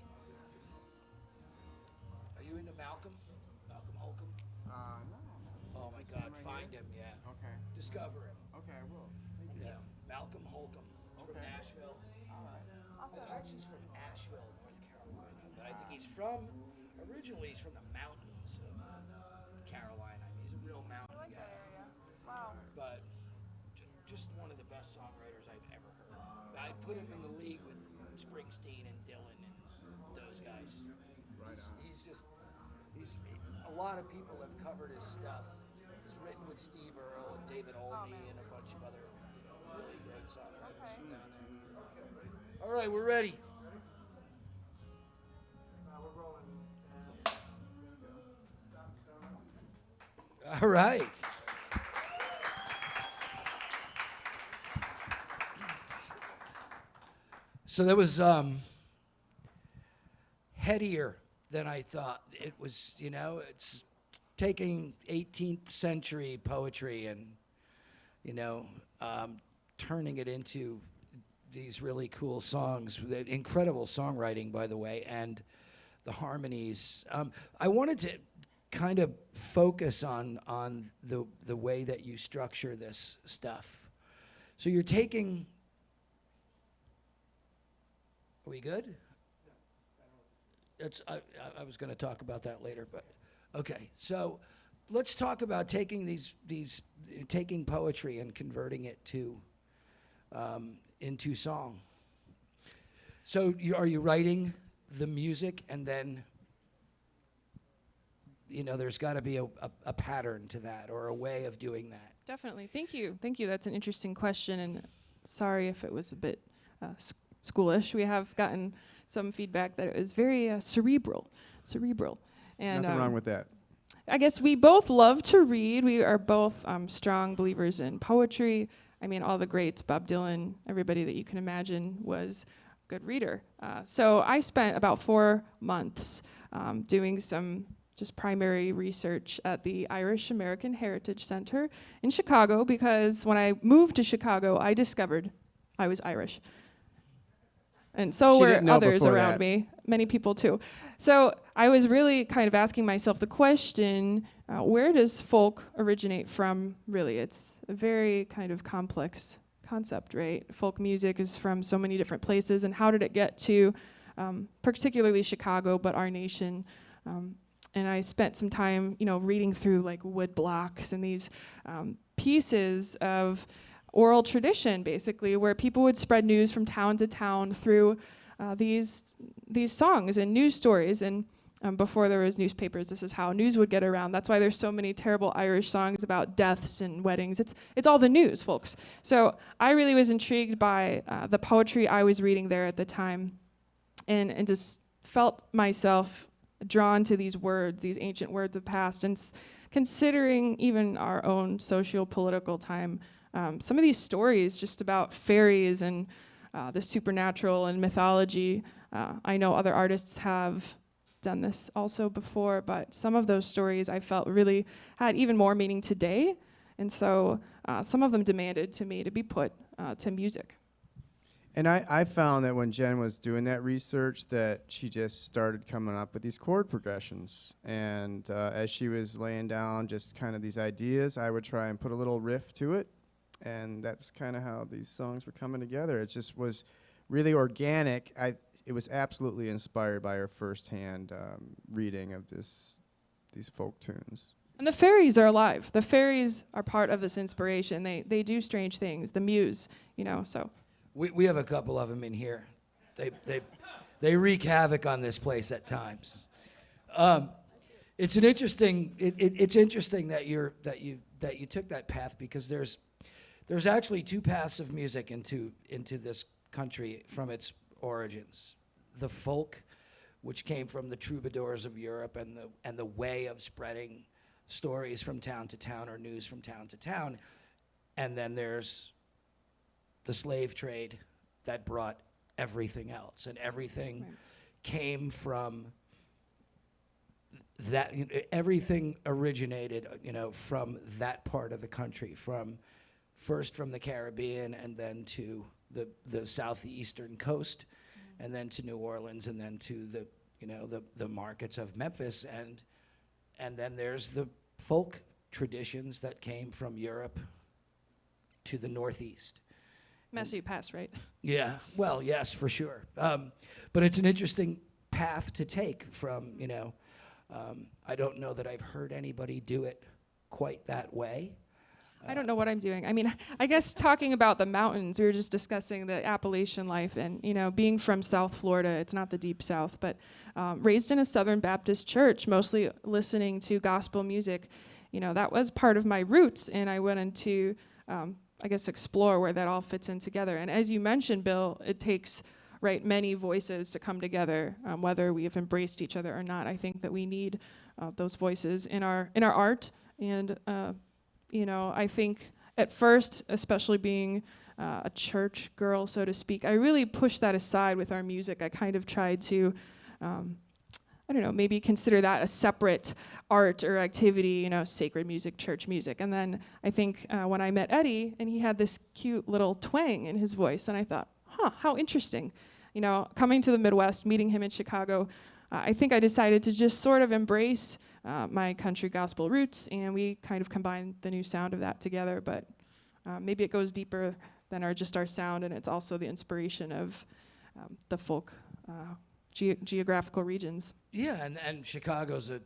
Are you into Malcolm? Malcolm Holcomb? No. Oh my Is this God, him right find here? him, yeah. Okay. Discover him. Okay, I will. Thank you. Yeah, Malcolm Holcomb. He's from Okay. Nashville. All right. Actually, he's from Asheville, North Carolina. But I think he's originally he's from the mountains of Carolina. I mean, he's a real I mountain like guy. that area. Wow. But just one of the best songwriters I've ever heard. I'd put him in the league with Springsteen and Dylan and those guys. He's a lot of people have covered his stuff. He's written with Steve Earle and David Olney and a bunch of other really great songwriters down there. All right, we're ready. All right. So that was headier than I thought. It was, you know, it's taking 18th century poetry and, you know, turning it into these really cool songs. Incredible songwriting, by the way, and the harmonies. I wanted to kind of focus on the way that you structure this stuff. So you're taking. Are we good? I was going to talk about that later, but okay. So let's talk about taking taking poetry and converting it to into song. So are you writing the music and then, you know, there's got to be a pattern to that or a way of doing that? Definitely. Thank you. That's an interesting question, and sorry if it was a bit schoolish. We have gotten some feedback that it was very cerebral. And Nothing wrong with that. I guess we both love to read. We are both strong believers in poetry. I mean, all the greats, Bob Dylan, everybody that you can imagine was a good reader. So I spent about 4 months doing some just primary research at the Irish American Heritage Center in Chicago, because when I moved to Chicago, I discovered I was Irish. And so She were didn't know others before around that. me, many people too. So I was really kind of asking myself the question, where does folk originate from, really? It's a very kind of complex concept, right? Folk music is from so many different places, and how did it get to particularly Chicago, but our nation? And I spent some time, you know, reading through like wood blocks and these pieces of oral tradition, basically, where people would spread news from town to town through these songs and news stories. And before there was newspapers, this is how news would get around. That's why there's so many terrible Irish songs about deaths and weddings. It's all the news, folks. So I really was intrigued by the poetry I was reading there at the time, and just felt myself drawn to these words, these ancient words of past, and considering even our own socio-political time. Some of these stories just about fairies and the supernatural and mythology. I know other artists have done this also before, but some of those stories I felt really had even more meaning today. And so some of them demanded to me to be put to music. And I found that when Jen was doing that research, that she just started coming up with these chord progressions. And as she was laying down just kind of these ideas, I would try and put a little riff to it. And that's kind of how these songs were coming together. It just was really organic. It was absolutely inspired by her firsthand reading of these folk tunes. And the fairies are alive. The fairies are part of this inspiration. They do strange things. The muse, you know, so. We have a couple of them in here. They wreak havoc on this place at times. It's an interesting. It's interesting that you took that path, because there's actually two paths of music into this country from its origins. The folk, which came from the troubadours of Europe, and the way of spreading stories from town to town or news from town to town. And then there's the slave trade that brought everything else, and everything came from that. Everything originated, from that part of the country, first from the Caribbean, and then to the southeastern coast, and then to New Orleans, and then to the markets of Memphis, and then there's the folk traditions that came from Europe to the Northeast. Messy past, right? Yeah, well, yes, for sure. But it's an interesting path to take from, I don't know that I've heard anybody do it quite that way. I don't know what I'm doing. I mean, I guess talking about the mountains, we were just discussing the Appalachian life, and being from South Florida, it's not the deep South, but raised in a Southern Baptist church, mostly listening to gospel music, that was part of my roots, and I went into, I guess, explore where that all fits in together. And as you mentioned, Bill, it takes many voices to come together, whether we have embraced each other or not. I think that we need those voices in our art, and I think at first, especially being a church girl, so to speak, I really pushed that aside with our music. I kind of tried to, maybe consider that a separate art or activity, sacred music, church music. And then I think when I met Eddie, and he had this cute little twang in his voice, and I thought, how interesting. Coming to the Midwest, meeting him in Chicago, I think I decided to just sort of embrace my country gospel roots, and we kind of combined the new sound of that together. But maybe it goes deeper than just our sound, and it's also the inspiration of the folk geographical regions. Yeah, and Chicago's a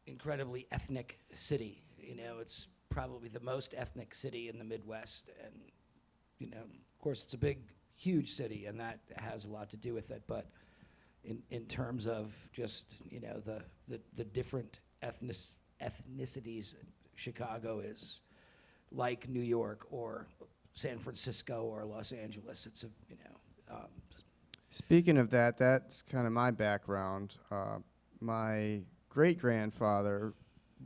incredibly ethnic city. It's probably the most ethnic city in the Midwest, and of course it's a big, huge city, and that has a lot to do with it. But in terms of just the different ethnicities, Chicago is like New York or San Francisco or Los Angeles. It's Speaking of that, that's kind of my background. My great-grandfather,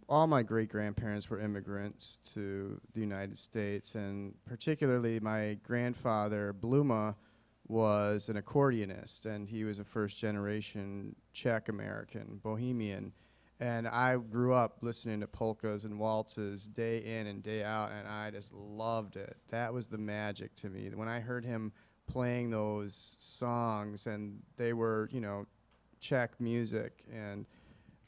all my great-grandparents were immigrants to the United States, and particularly my grandfather, Bluma, was an accordionist, and he was a first-generation Czech American, Bohemian. And I grew up listening to polkas and waltzes day in and day out, and I just loved it. That was the magic to me. When I heard him playing those songs, and they were, Czech music, and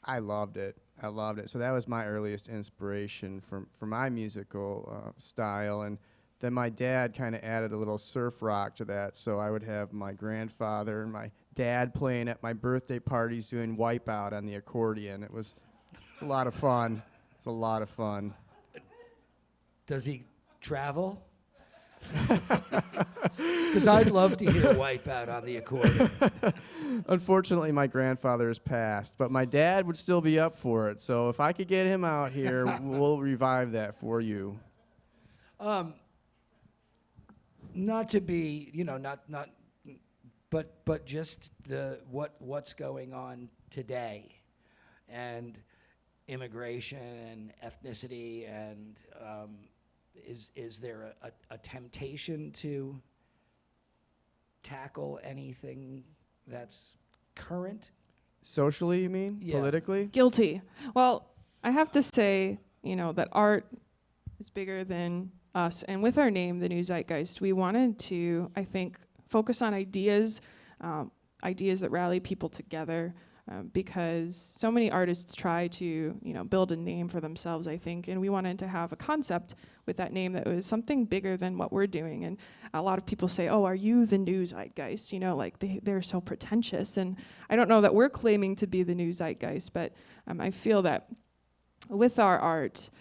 I loved it. I loved it. So that was my earliest inspiration for my musical style. And then my dad kind of added a little surf rock to that. So I would have my grandfather and my dad playing at my birthday parties doing Wipeout on the accordion. It's a lot of fun. It's a lot of fun. Does he travel? Because I'd love to hear Wipeout on the accordion. Unfortunately, my grandfather has passed, but my dad would still be up for it. So if I could get him out here, we'll revive that for you. Not to be, but just what's going on today, and immigration and ethnicity, and is there a temptation to tackle anything that's current? Socially, you mean? Yeah. Politically? Guilty. Well, I have to say, that art is bigger than us. And with our name, the New Zeitgeist, we wanted to, I think, focus on ideas that rally people together, because so many artists try to, build a name for themselves, I think, and we wanted to have a concept with that name that was something bigger than what we're doing. And a lot of people say, oh, are you the New Zeitgeist? They're so pretentious. And I don't know that we're claiming to be the New Zeitgeist, but I feel that with our art,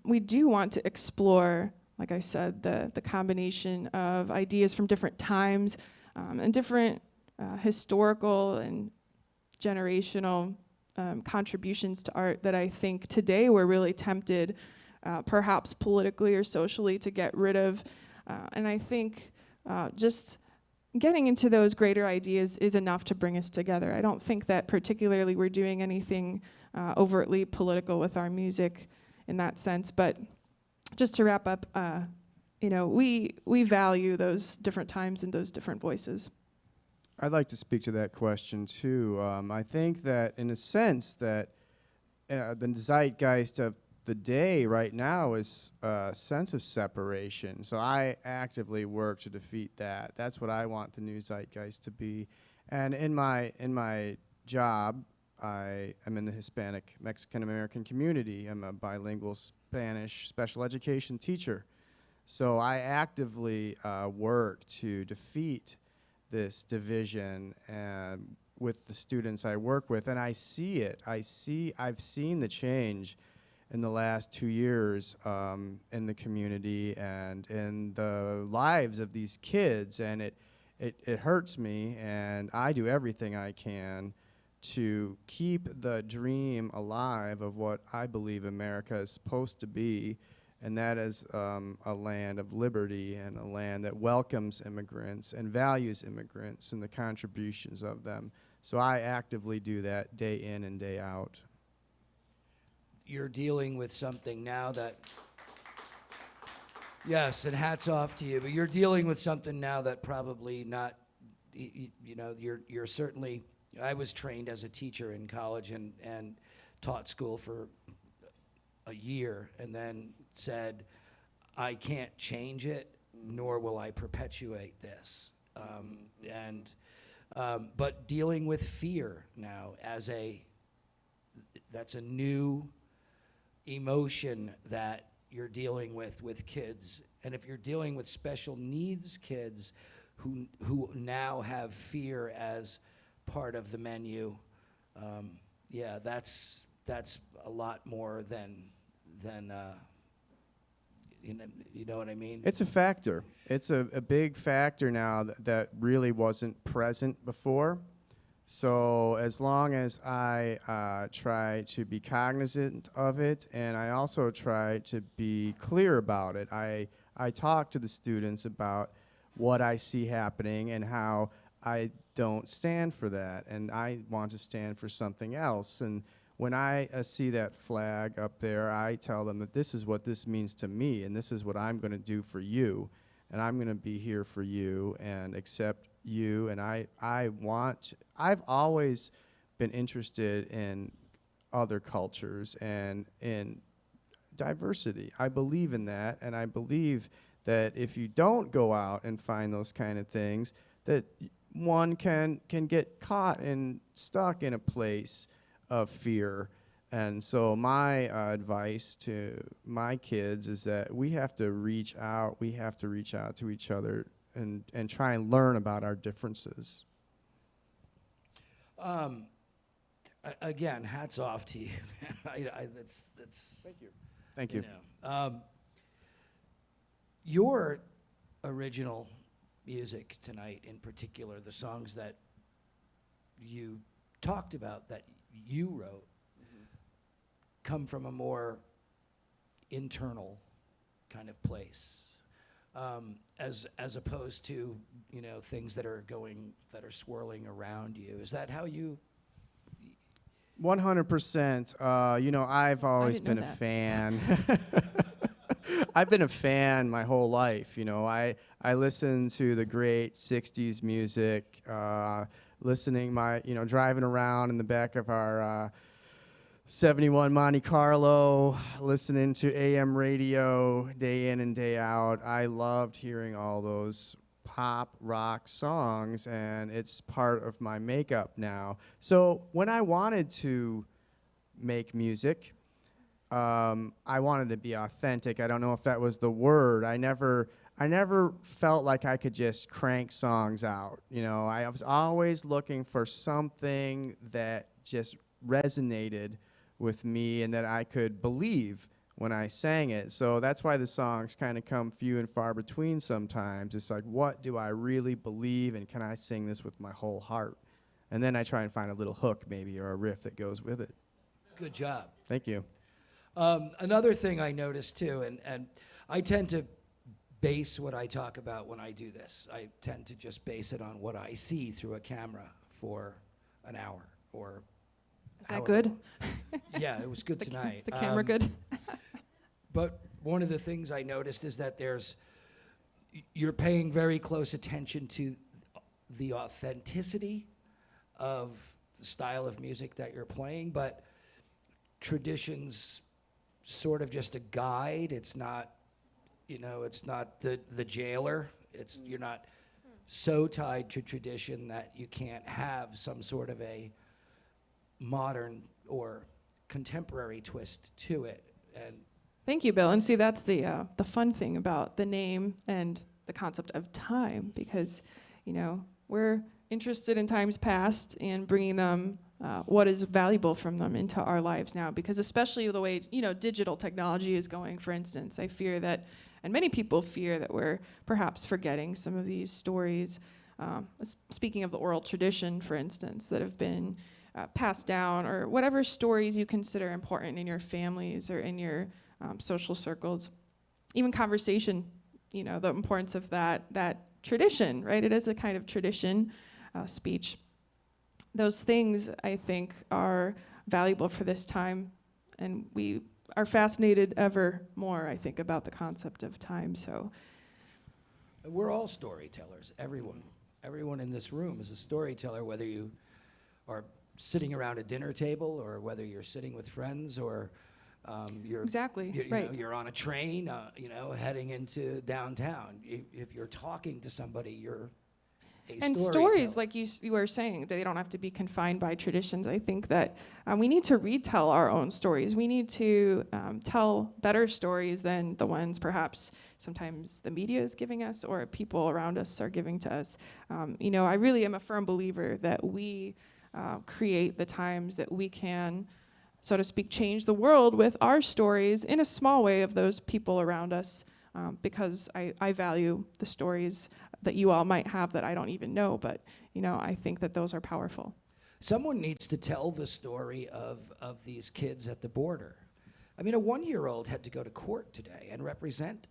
we do want to explore, like I said, the combination of ideas from different times and different historical and generational contributions to art that I think today we're really tempted, perhaps politically or socially, to get rid of. And I think just getting into those greater ideas is enough to bring us together. I don't think that particularly we're doing anything overtly political with our music in that sense. But just to wrap up, we value those different times and those different voices. I'd like to speak to that question too. I think that in a sense that the zeitgeist of the day right now is a sense of separation. So I actively work to defeat that. That's what I want the new zeitgeist to be. And in my job, I am in the Hispanic Mexican American community. I'm a bilingual Spanish special education teacher. So I actively work to defeat this division with the students I work with, and I see it. I've seen the change in the last 2 years in the community and in the lives of these kids, and it hurts me, and I do everything I can to keep the dream alive of what I believe America is supposed to be, and that is a land of liberty and a land that welcomes immigrants and values immigrants and the contributions of them. So I actively do that day in and day out. You're dealing with something now that, yes, and hats off to you, but you're dealing with something now that probably not, you're certainly, I was trained as a teacher in college and taught school for a year and then said, I can't change it, nor will I perpetuate this. But dealing with fear now that's a new emotion that you're dealing with kids. And if you're dealing with special needs kids who now have fear as part of the menu, that's a lot more than you know what I mean? It's a factor. It's a big factor now that really wasn't present before. So as long as I try to be cognizant of it, and I also try to be clear about it, I talk to the students about what I see happening and how I don't stand for that, and I want to stand for something else. And when I see that flag up there, I tell them that this is what this means to me, and this is what I'm going to do for you, and I'm going to be here for you and accept you. And I've always been interested in other cultures and in diversity. I believe in that, and I believe that if you don't go out and find those kind of things, that one can get caught and stuck in a place of fear. And so my advice to my kids is that we have to reach out to each other and try and learn about our differences. Again, hats off to you. That's Thank you. Your original music tonight, in particular, the songs that you talked about that you wrote, come from a more internal kind of place, as opposed to things that are swirling around you. Is that how you? 100%. I've always been a fan. I've been a fan my whole life. I listen to the great 60s music, driving around in the back of our 71 Monte Carlo, listening to AM radio day in and day out. I loved hearing all those pop rock songs, and it's part of my makeup now. So when I wanted to make music, I wanted to be authentic. I don't know if that was the word. I never felt like I could just crank songs out. I was always looking for something that just resonated with me and that I could believe when I sang it. So that's why the songs kind of come few and far between sometimes. It's like, what do I really believe, and can I sing this with my whole heart? And then I try and find a little hook maybe or a riff that goes with it. Good job. Thank you. Another thing I noticed too, and I tend to base what I talk about when I do this. I tend to just base it on what I see through a camera for an hour or. Is that good? Yeah, it was good tonight. Is the camera good? But one of the things I noticed is that you're paying very close attention to the authenticity of the style of music that you're playing, but tradition's sort of just a guide. It's not, it's not the jailer. You're not so tied to tradition that you can't have some sort of a modern or contemporary twist to it. And Thank you, Bill. And see, that's the fun thing about the name and the concept of time, because, we're interested in times past and bringing them, what is valuable from them into our lives now. Because especially the way, digital technology is going, for instance, I fear that, and many people fear that we're perhaps forgetting some of these stories. Speaking of the oral tradition, for instance, that have been passed down, or whatever stories you consider important in your families or in your social circles, even conversation, the importance of that tradition, right? It is a kind of tradition, speech. Those things, I think, are valuable for this time, and we are fascinated ever more, I think, about the concept of time. So we're all storytellers. Everyone in this room is a storyteller, whether you are sitting around a dinner table or whether you're sitting with friends or you're exactly right. You're on a train, heading into downtown. If you're talking to somebody, you're and stories, like you were saying, they don't have to be confined by traditions. I think that we need to retell our own stories. We need to tell better stories than the ones perhaps sometimes the media is giving us or people around us are giving to us. I really am a firm believer that we create the times that we can, so to speak, change the world with our stories in a small way of those people around us, because I value the stories that you all might have that I don't even know, but I think that those are powerful. Someone needs to tell the story of these kids at the border. I mean, a 1-year-old had to go to court today and represent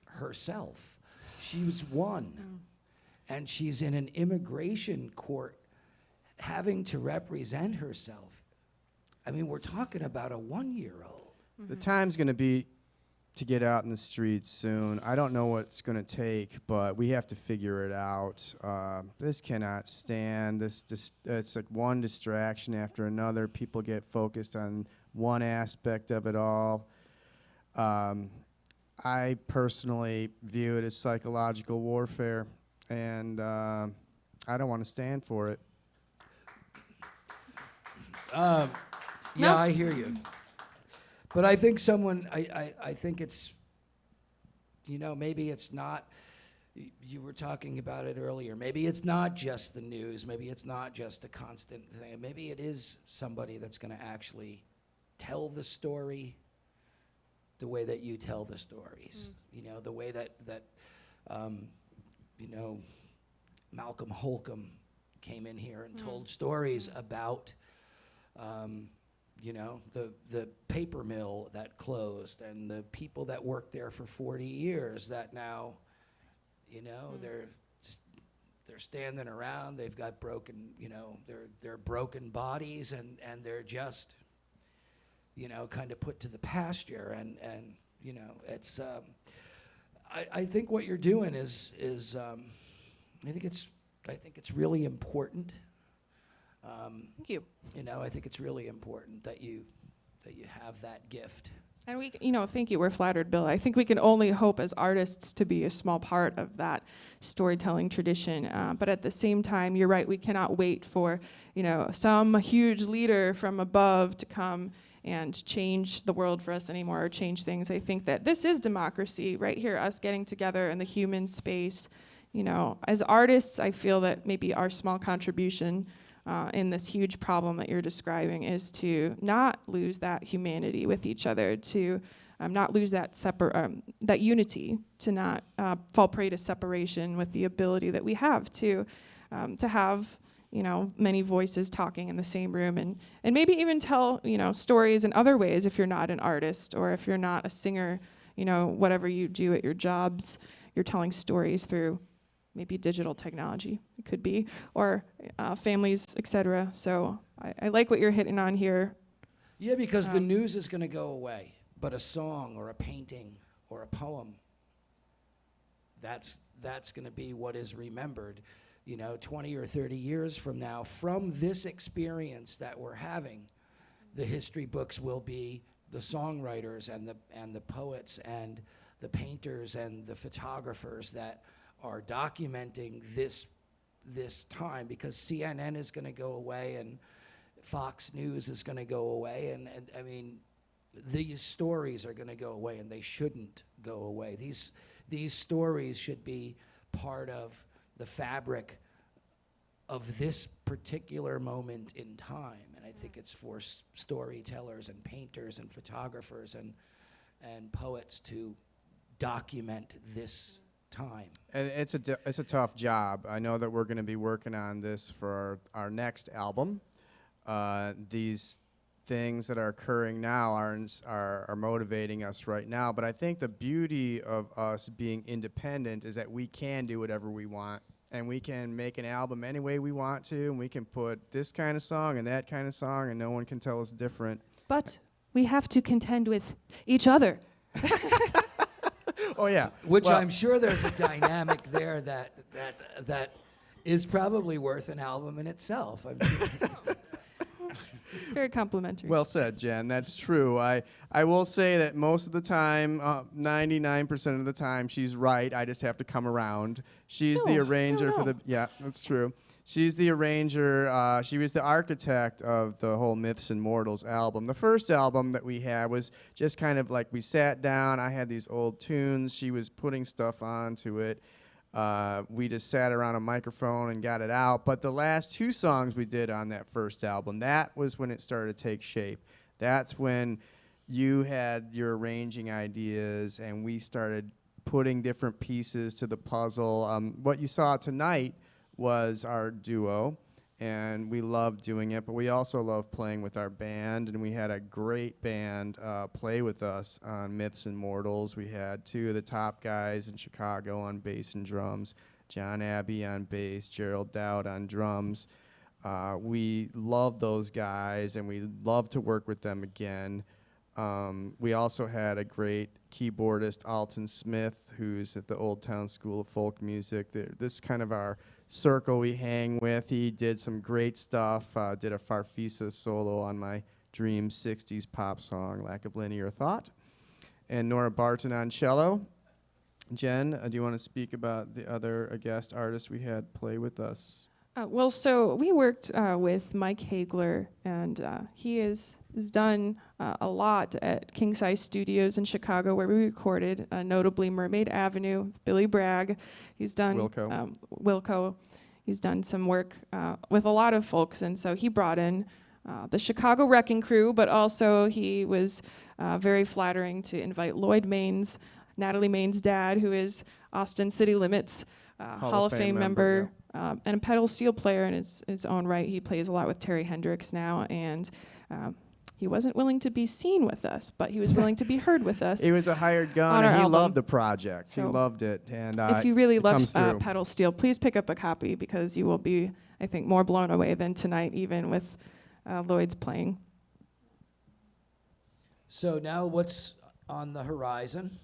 herself. She was 1, and she's in an immigration court having to represent herself. I mean, we're talking about a 1-year-old. The time's going to be to get out in the streets soon. I don't know what it's going to take, but we have to figure it out. This cannot stand. It's like one distraction after another. People get focused on one aspect of it all. I personally view it as psychological warfare, and I don't want to stand for it. Yeah, I hear you. But I think I think it's, maybe it's not, you were talking about it earlier, maybe it's not just the news, maybe it's not just a constant thing, maybe it is somebody that's going to actually tell the story the way that you tell the stories, the way that Malcolm Holcomb came in here and told stories about the paper mill that closed and the people that worked there for 40 years that now, they're standing around, they've got broken, they're broken bodies and they're just, kind of put to the pasture and it's, I think what you're doing is I think it's really important. Thank you. I think it's really important that you have that gift. And we, thank you. We're flattered, Bill. I think we can only hope as artists to be a small part of that storytelling tradition. But at the same time, you're right. We cannot wait for, some huge leader from above to come and change the world for us anymore or change things. I think that this is democracy right here, us getting together in the human space. As artists, I feel that maybe our small contribution in this huge problem that you're describing is to not lose that humanity with each other, to not lose that that unity, to not fall prey to separation with the ability that we have to have, you know, many voices talking in the same room, and maybe even tell, you know, stories in other ways if you're not an artist or if you're not a singer, you know, whatever you do at your jobs, you're telling stories through maybe digital technology, it could be, or families, etc. So I like what you're hitting on here. Yeah, because the news is going to go away, but a song or a painting or a poem, that's going to be what is remembered, you know, 20 or 30 years from now. From this experience that we're having, the history books will be the songwriters and the poets and the painters and the photographers that are documenting this time, because CNN is going to go away and Fox News is going to go away, and I mean, these stories are going to go away, and they shouldn't go away. These stories should be part of the fabric of this particular moment in time, and I think it's for storytellers and painters and photographers and poets to document this time. And it's a tough job. I know that we're going to be working on this for our next album. These things that are occurring now are motivating us right now, but I think the beauty of us being independent is that we can do whatever we want, and we can make an album any way we want to, and we can put this kind of song and that kind of song, and no one can tell us different. But we have to contend with each other. Oh yeah, Which well, I'm sure there's a dynamic there that is probably worth an album in itself. I mean, Very complimentary. well said, Jen. That's true. I will say that most of the time, 99% of the time, she's right. I just have to come around. She's the arranger for the. Yeah, that's true. She's the arranger. She was the architect of the whole Myths and Mortals album. The first album that we had was just kind of like we sat down. I had these old tunes. She was putting stuff onto it. We just sat around a microphone and got it out. But the last two songs we did on that first album, that was when it started to take shape. That's when you had your arranging ideas and we started putting different pieces to the puzzle. What you saw tonight was our duo, and we loved doing it, but we also love playing with our band, and we had a great band play with us on Myths and Mortals. We had two of the top guys in Chicago on bass and drums, John Abbey on bass, Gerald Dowd on drums. We love those guys, and we love to work with them again. We also had a great keyboardist, Alton Smith, who's at the Old Town School of Folk Music. This is kind of our circle we hang with. He did some great stuff, did a Farfisa solo on my dream 60s pop song, Lack of Linear Thought. And Nora Barton on cello. Jen, do you want to speak about the other guest artist we had play with us? Well, so we worked with Mike Hagler, and he has done a lot at King Size Studios in Chicago, where we recorded, notably Mermaid Avenue with Billy Bragg. He's done Wilco. He's done some work with a lot of folks, and so he brought in the Chicago Wrecking Crew, but also he was very flattering to invite Lloyd Maines, Natalie Maines' dad, who is Austin City Limits Hall of Fame member. Yeah. And a pedal steel player in his own right. He plays a lot with Terry Hendricks now, and he wasn't willing to be seen with us, but he was willing to be heard with us. He was a hired gun, on and our he album. loved the project. So he loved it. And if you really it love comes through. pedal steel, please pick up a copy, because you will be, I think, more blown away than tonight, even with Lloyd's playing. so now what's on the horizon?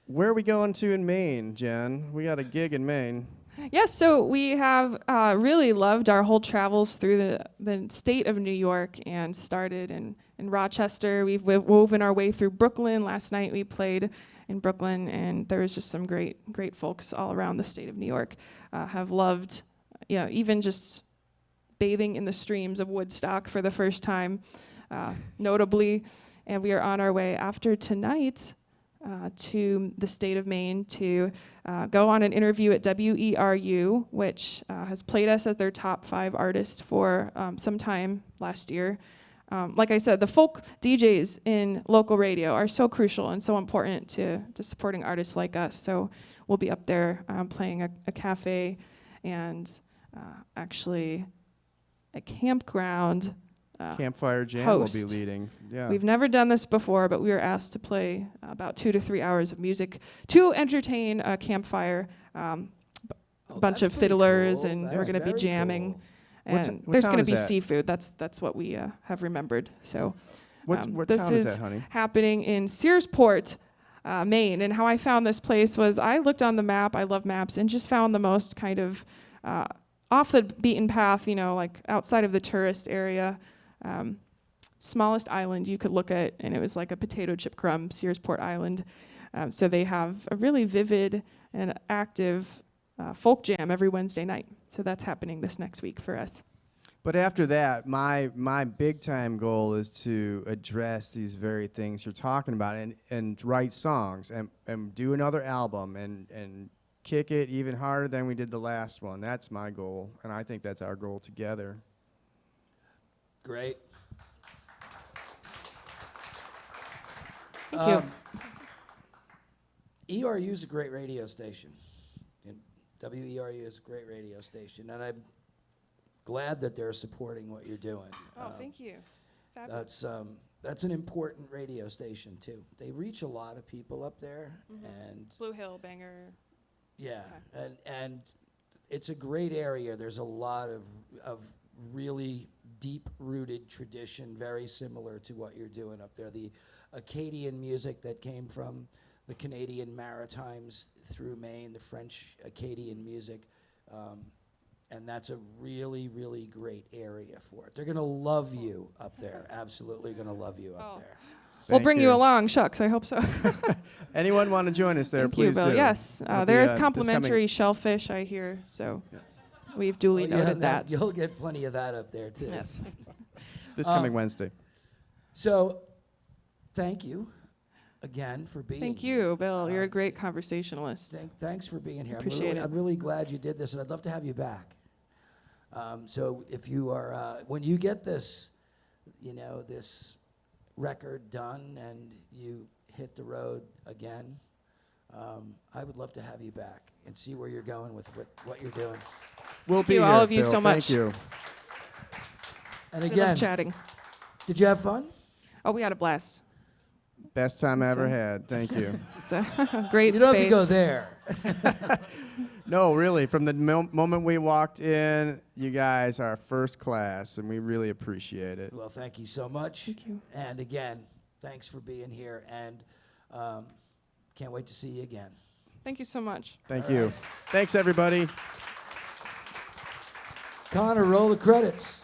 Where are we going to in Maine, Jen? We got a gig in Maine. Yes, so we have really loved our whole travels through the state of New York, and started in Rochester. We've woven our way through Brooklyn. Last night we played in Brooklyn, and there was just some great folks all around the state of New York. Have loved, even just bathing in the streams of Woodstock for the first time, notably. And we are on our way after tonight to the state of Maine to go on an interview at WERU, which has played us as their top 5 artists for some time last year. Like I said, the folk DJs in local radio are so crucial and so important to supporting artists like us. So we'll be up there playing a cafe and actually a campground. Campfire Jam host. will be leading. Yeah. We've never done this before, but we were asked to play about 2 to 3 hours of music to entertain a campfire. A bunch of that's pretty fiddlers, cool. and That's we're going to be very jamming. cool. And what there's town going is to be that? seafood. That's what we have remembered. So What this town is is that, honey? happening in Searsport, Maine. And how I found this place was I looked on the map. I love maps, and just found the most kind of off the beaten path, like outside of the tourist area. Smallest island you could look at, and it was like a potato chip crumb, Searsport Island. So they have a really vivid and active folk jam every Wednesday night. So that's happening this next week for us. But after that, my big time goal is to address these very things you're talking about and write songs and do another album and kick it even harder than we did the last one. That's my goal, and I think that's our goal together. Great. Thank you. ERU is a great radio station. And WERU is a great radio station, and I'm glad that they're supporting what you're doing. Oh, thank you. Fabulous. That's an important radio station too. They reach a lot of people up there, and Blue Hill, Bangor. yeah, and it's a great area. There's a lot of really deep-rooted tradition, very similar to what you're doing up there. The Acadian music that came from the Canadian Maritimes through Maine, the French Acadian music, and that's a really, really great area for it. They're going to love you up there. Absolutely going to love you up there. We'll Thank bring you along, shucks. I hope so. Anyone want to join us there, Thank you, please Bill. do. Yes, It'll there be, is this complimentary shellfish, I hear. So we've duly Well, yeah, noted that. You'll get plenty of that up there too. Yes. this coming Wednesday. So, thank you again for being Thank here. you, Bill. You're a great conversationalist. Thanks for being here. Appreciate it. I'm really glad you did this, and I'd love to have you back. So if you are, when you get this, this record done and you hit the road again, I would love to have you back and see where you're going with what you're doing. We'll Thank be you, here, all of you, Bill. so much. Thank you. And We love again, chatting. did you have fun? Oh, we had a blast. Best time I ever So- had. Thank you. It's a great You don't space. have to go there. No, really. From the moment we walked in, you guys are first class, and we really appreciate it. Well, thank you so much. Thank you. And again, thanks for being here, and can't wait to see you again. Thank you so much. Thank All you. right. Thanks, everybody. Connor, roll the credits.